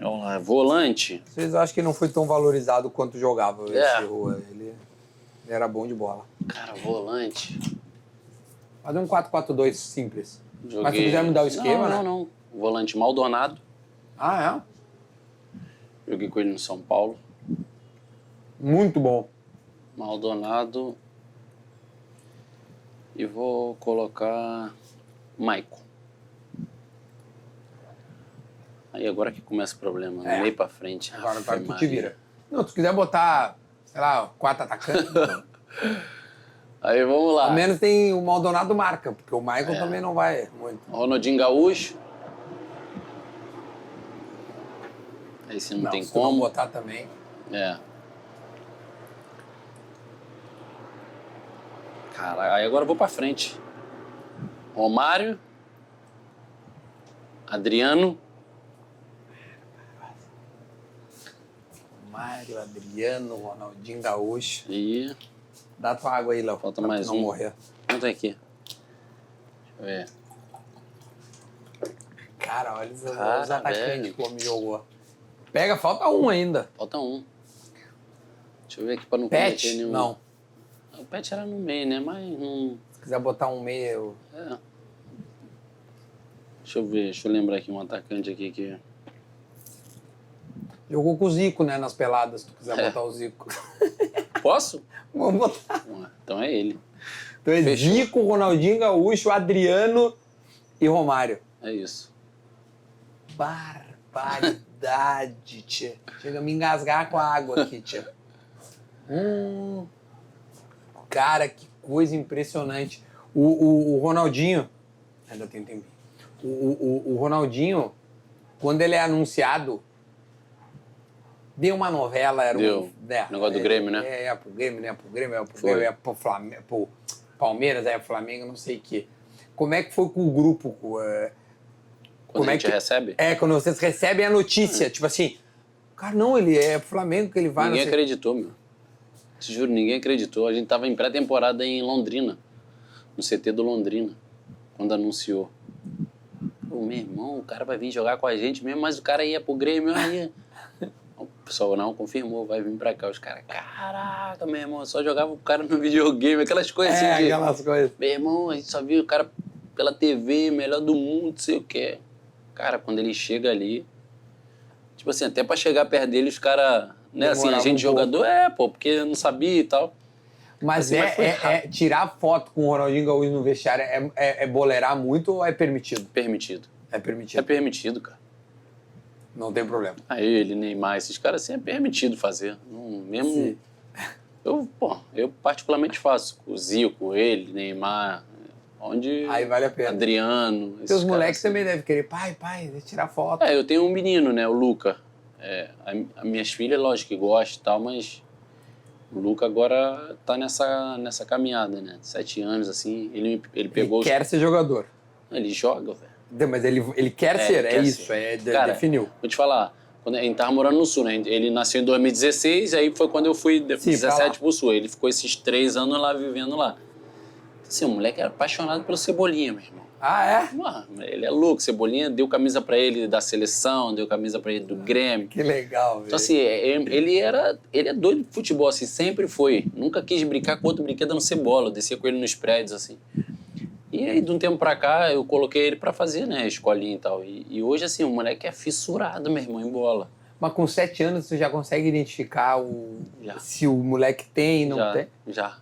Vamos lá, volante. Vocês acham que não foi tão valorizado quanto jogava esse Juan. Ele era bom de bola. Cara, volante. Fazer um 4-4-2 simples. Joguei... Mas se quiser mudar o esquema, né? Não. Volante Maldonado. Ah, é? Joguei com ele no São Paulo. Muito bom. Maldonado. E vou colocar Maicon. Aí agora que começa o problema, no meio pra frente. Agora tu te vira. Não, se tu quiser botar, sei lá, 4 atacantes. Aí vamos lá. Ao menos tem o Maldonado marca, porque o Maicon também não vai muito. Ronaldinho Gaúcho. Aí se não tem se como. Não botar também. Cara, aí agora eu vou pra frente. Romário. Adriano. Adriano, Ronaldinho Gaúcho. E... Dá tua água aí, Léo. Falta mais não um. Morrer. Quanto é aqui? Deixa eu ver. Cara, olha os atacantes velho. que o homem jogou. Pega, falta um ainda. Falta um. Deixa eu ver aqui pra não Pet? cometer nenhum... Não. O Pet era no meio, né? Mas não... Se quiser botar um meio... Deixa eu ver, deixa eu lembrar aqui um atacante aqui que... Jogou com o Zico, né, nas peladas, se tu quiser botar o Zico. Posso? Vamos botar. Então é ele. Então é Fechou. Zico, Ronaldinho Gaúcho, Adriano e Romário. É isso. barbaridade, tia. Chega a me engasgar com a água aqui, tia. Cara, que coisa impressionante. O Ronaldinho... Ainda tem tempinho. O Ronaldinho, quando ele é anunciado... Deu uma novela, era Deu. Negócio do Grêmio, né? Pro Grêmio, pro Flamengo, pro Palmeiras, pro Flamengo, não sei o quê. Como é que foi com o grupo? Quando a gente recebe? Quando vocês recebem a notícia, tipo assim, cara, não, ele é pro Flamengo que ele vai... Ninguém acreditou, meu. Te juro, ninguém acreditou. A gente tava em pré-temporada em Londrina, no CT do Londrina, quando anunciou. Pô, meu irmão, o cara vai vir jogar com a gente mesmo, mas o cara ia pro Grêmio, aí... O pessoal não confirmou, vai vir pra cá. Os caras, caraca, meu irmão, só jogava o cara no videogame, aquelas coisas assim. Aquelas coisas. Meu irmão, a gente só viu o cara pela TV, melhor do mundo, não sei o quê. Cara, quando ele chega ali, tipo assim, até pra chegar perto dele, os caras, né, assim, a gente jogador, porque eu não sabia e tal. Mas assim, tirar foto com o Ronaldinho Gaúcho no vestiário é boleirar muito ou é permitido? Permitido. É permitido. É permitido, cara. Não tem problema. Aí ele, Neymar, esses caras assim, é permitido fazer. Não, mesmo... Sim. Eu particularmente faço. O Zico, ele, Neymar, onde... Aí vale a pena. Adriano... Seus moleques também devem querer, pai, tirar foto. Eu tenho um menino, né, o Luca. As minhas filhas, lógico que gostam e tal, mas o Luca agora tá nessa caminhada, né? 7 anos, assim, ele pegou... Ele quer ser jogador. Ele joga, velho. Mas ele quer ser, quer isso, ser. Cara, definiu. Vou te falar, quando a gente tava morando no Sul, né? Ele nasceu em 2016, aí foi quando eu fui 17 pro Sul. Ele ficou esses 3 anos lá, vivendo lá. Assim, o moleque era apaixonado pelo Cebolinha, meu irmão. Ah, é? Mano, ele é louco. Cebolinha deu camisa pra ele da seleção, deu camisa pra ele do Grêmio. Que legal, velho. Então, assim, ele é doido de futebol, assim, sempre foi. Nunca quis brincar com outro brinquedo a não ser bola. Eu descia com ele nos prédios, assim. E aí, de um tempo pra cá, eu coloquei ele pra fazer, né, escolinha e tal. E hoje, assim, o moleque é fissurado, meu irmão, em bola. Mas com 7 anos, você já consegue identificar se o moleque tem ou não tem? Já.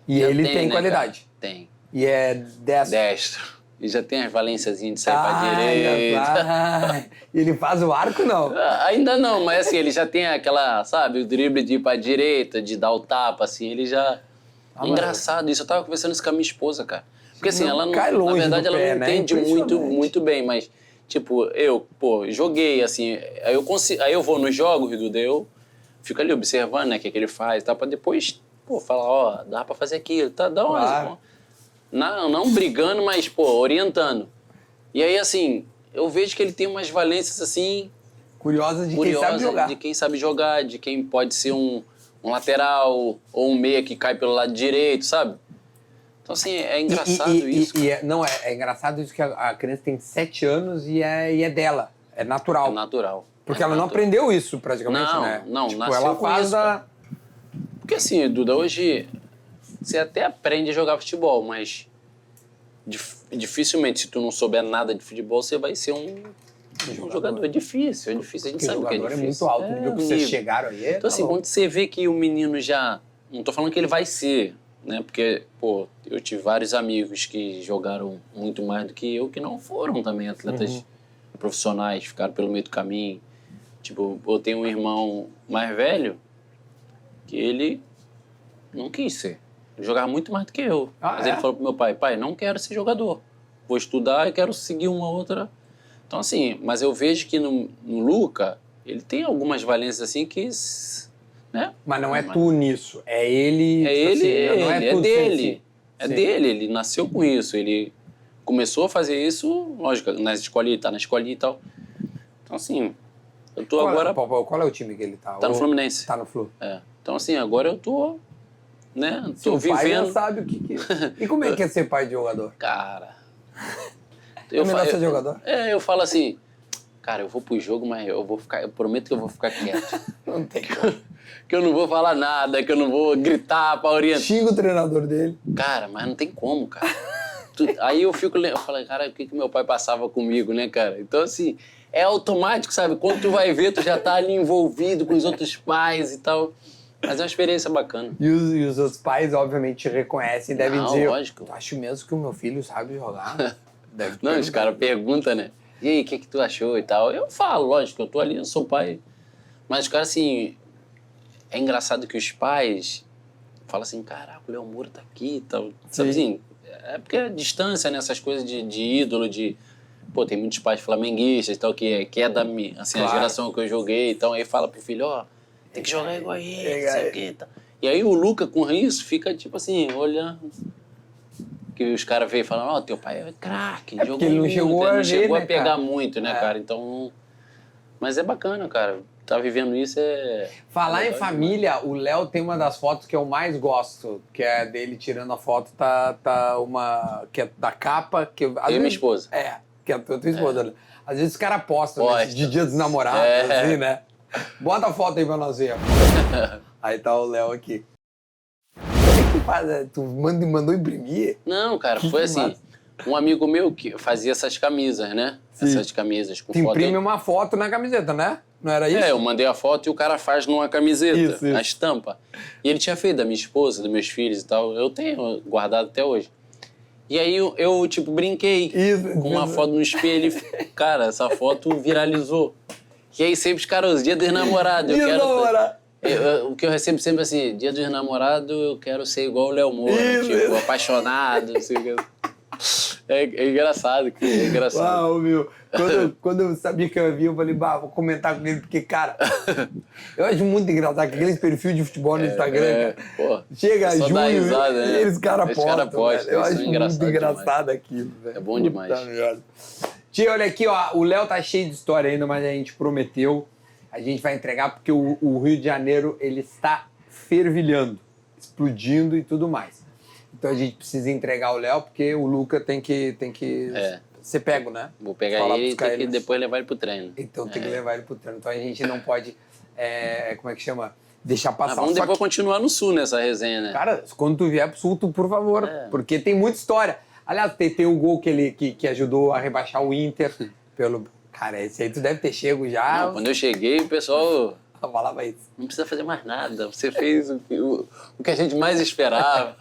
E já ele tem né, qualidade? Cara? Tem. E é destro? Destro. E já tem as valênciazinhas de sair pra direita. E ele faz o arco, não? Ainda não, mas assim, ele já tem aquela, sabe, o drible de ir pra direita, de dar o tapa, assim, ele já... Engraçado isso, eu tava conversando isso com a minha esposa, cara. Porque assim, ela não, cai longe, na verdade, ela pé, não né? entende muito bem, mas, tipo, eu, joguei, assim, aí eu vou nos jogos, Duda, eu fico ali observando, né, o que ele faz e tal, pra depois, falar, dá pra fazer aquilo, tá, dá umas... Claro. Não brigando, mas, orientando. E aí, assim, eu vejo que ele tem umas valências, assim... Curiosas de quem sabe jogar. De quem sabe jogar, de quem pode ser um lateral ou um meia que cai pelo lado direito, sabe? Então, assim, é engraçado isso. É engraçado isso que a criança tem 7 anos e é dela. É natural. É natural. Porque ela não aprendeu isso, praticamente, né? Não, tipo, nasceu ela com faz isso. Porque, assim, Duda, hoje você até aprende a jogar futebol, mas dificilmente, se tu não souber nada de futebol, você vai ser um jogador. É difícil, a gente sabe que é difícil. É muito alto, o nível que vocês chegaram aí. Então, assim, quando você vê que o menino já... Não tô falando que ele vai ser, né? Porque, eu tive vários amigos que jogaram muito mais do que eu, que não foram também atletas profissionais, ficaram pelo meio do caminho. Tipo, eu tenho um irmão mais velho que ele não quis ser. Ele jogava muito mais do que eu. Mas ele falou pro meu pai, não quero ser jogador. Vou estudar e quero seguir uma outra... Então, assim, mas eu vejo que no Luca, ele tem algumas valências assim que... Né? Mas não é tu nisso, é ele... Não é dele. É dele, ele nasceu com isso, ele começou a fazer isso, lógico, tá na escolinha e tal. Então, assim, eu tô agora... Qual é o time que ele tá? Tá no Fluminense. Tá no Flu. Então, assim, agora eu tô, né, tô vivendo... pai já sabe o que E como é que é ser pai de jogador? Cara... É melhor ser jogador? Eu falo assim, cara, eu vou pro jogo, mas eu prometo que eu vou ficar quieto. Não tem como. Que eu não vou falar nada, que eu não vou gritar pra orientar. Xinga o treinador dele. Cara, mas não tem como, cara. Aí eu falo, cara, o que meu pai passava comigo, né, cara? Então, assim, é automático, sabe? Quando tu vai ver, tu já tá ali envolvido com os outros pais e tal. Mas é uma experiência bacana. E os outros pais, obviamente, te reconhecem e devem dizer... lógico. Tu acha mesmo que o meu filho sabe jogar? Não, os caras perguntam, né? E aí, o que tu achou e tal? Eu falo, lógico, eu tô ali, eu sou pai. Mas, cara, assim, é engraçado que os pais falam assim, caraca, o Léo Moura tá aqui e tal. Sabe assim, é porque é distância, né? Essas coisas de ídolo, de... Pô, tem muitos pais flamenguistas e tal, que é da minha, assim, a geração que eu joguei. Então, aí fala pro filho, ó, tem que jogar igual a ele, não sei o que e tal. E aí o Luca, com isso, fica, tipo assim, olhando... Que os caras veem e falam, ó, teu pai é craque, jogou ele não muito, chegou ele a não chegou ver, a pegar cara? muito, né, cara? Então... Mas é bacana, cara. Tá vivendo isso é... Falar em família, o Léo tem uma das fotos que eu mais gosto, que é dele tirando a foto, tá uma... que é da capa, que... Eu e minha esposa. Que é a tua esposa. Né? Às vezes os caras postam, né, Posta. de dia dos namorados, assim, né? Bota a foto aí pra nós ver. Aí tá o Léo aqui. O que tu faz? Tu mandou imprimir? Não, cara, foi que assim... massa. Um amigo meu que fazia essas camisas, né? Sim. Essas camisas com Tu foto... imprime uma foto na camiseta, né? Não era isso? É, eu mandei a foto e o cara faz numa camiseta, Isso. a estampa. E ele tinha feito da minha esposa, dos meus filhos e tal. Eu tenho guardado até hoje. E aí eu tipo, brinquei com uma foto no espelho. Cara, essa foto viralizou. E aí sempre os caras, os dia dos namorados. O que eu recebo sempre assim, dia dos namorados eu quero ser igual o Léo Moura, tipo, apaixonado, assim. É engraçado, é engraçado. Uau, meu. Quando eu sabia que eu ia vir, eu falei, vou comentar com ele, porque, cara, eu acho muito engraçado aqueles perfis de futebol no Instagram, cara. Pô, chega só junho dá risada, né? e eles postam, velho. Eu acho muito engraçado aquilo, velho. É bom demais. Tia, olha aqui, ó, o Léo tá cheio de história ainda, mas a gente prometeu, a gente vai entregar, porque o Rio de Janeiro, ele está fervilhando, explodindo e tudo mais. Então a gente precisa entregar o Léo, porque o Luca tem que ser pego, né? Vou pegar ele e tem que depois levar ele pro treino. Então tem que levar ele pro treino. Então a gente não pode, como é que chama? Deixar passar. Mas vamos depois continuar no Sul nessa resenha, né? Cara, quando tu vier pro Sul, tu, por favor, porque tem muita história. Aliás, tem o gol que ajudou a rebaixar o Inter pelo... Cara, esse aí tu deve ter chego já... Não, quando eu cheguei, o pessoal... falava isso. Não precisa fazer mais nada. Você fez o que a gente mais esperava.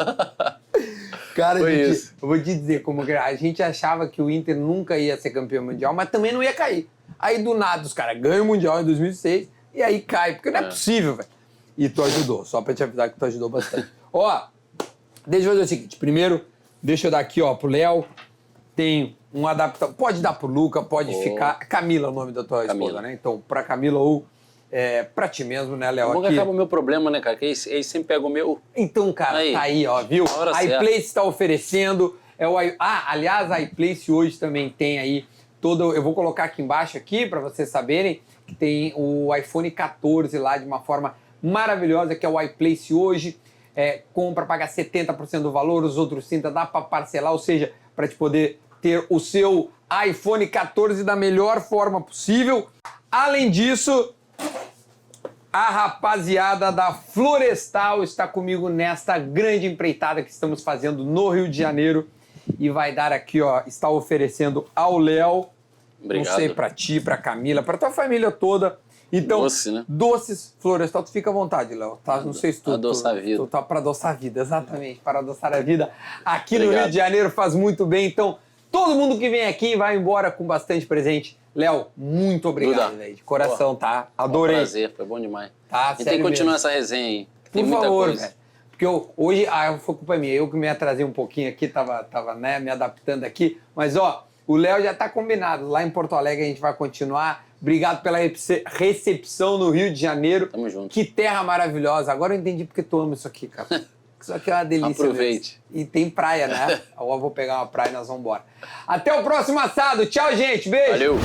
Cara, eu vou te dizer, como a gente achava que o Inter nunca ia ser campeão mundial, mas também não ia cair. Aí, do nada, os caras ganham o Mundial em 2006 e aí cai, porque não é possível, velho. E tu ajudou, só pra te avisar que tu ajudou bastante. Ó, deixa eu fazer o seguinte. Primeiro, deixa eu dar aqui, ó, pro Léo. Tem um adaptador. Pode dar pro Luca, pode ficar... Camila é o nome da tua esposa, né? Então, pra Camila ou... pra ti mesmo, né, Léo? Bom que acaba o meu problema, né, cara? Que eles sempre pegam o meu... Então, cara, tá aí, ó, viu? A iPlace está oferecendo. Aliás, a iPlace hoje também tem aí todo... Eu vou colocar aqui embaixo, aqui, para vocês saberem, que tem o iPhone 14 lá de uma forma maravilhosa, que é o iPlace hoje. Compra, paga 70% do valor, os outros 30% dá para parcelar, ou seja, para te poder ter o seu iPhone 14 da melhor forma possível. Além disso... A rapaziada da Florestal está comigo nesta grande empreitada que estamos fazendo no Rio de Janeiro e vai dar aqui, ó, está oferecendo ao Léo, não sei, pra ti, pra Camila, pra tua família toda. Então, doce, né? Doces Florestal, tu fica à vontade, Léo, tá? Não sei se tu... Adoçar a vida. Tu tá pra adoçar a vida, exatamente, para adoçar a vida. Aqui no Rio de Janeiro faz muito bem, então todo mundo que vem aqui vai embora com bastante presente. Léo, muito obrigado, velho. De coração, tá? Adorei. Foi um prazer, foi bom demais. Tá, e tem que continuar essa resenha aí. Tem Por muita favor, coisa. velho. Porque hoje, foi culpa minha. Eu que me atrasei um pouquinho aqui, tava né, me adaptando aqui. Mas, ó, o Léo já tá combinado. Lá em Porto Alegre a gente vai continuar. Obrigado pela recepção no Rio de Janeiro. Tamo junto. Que terra maravilhosa. Agora eu entendi porque tu ama isso aqui, cara. Isso aqui é uma delícia. Aproveite. Mesmo. E tem praia, né? Agora eu vou pegar uma praia e nós vamos embora. Até o próximo assado. Tchau, gente. Beijo. Valeu.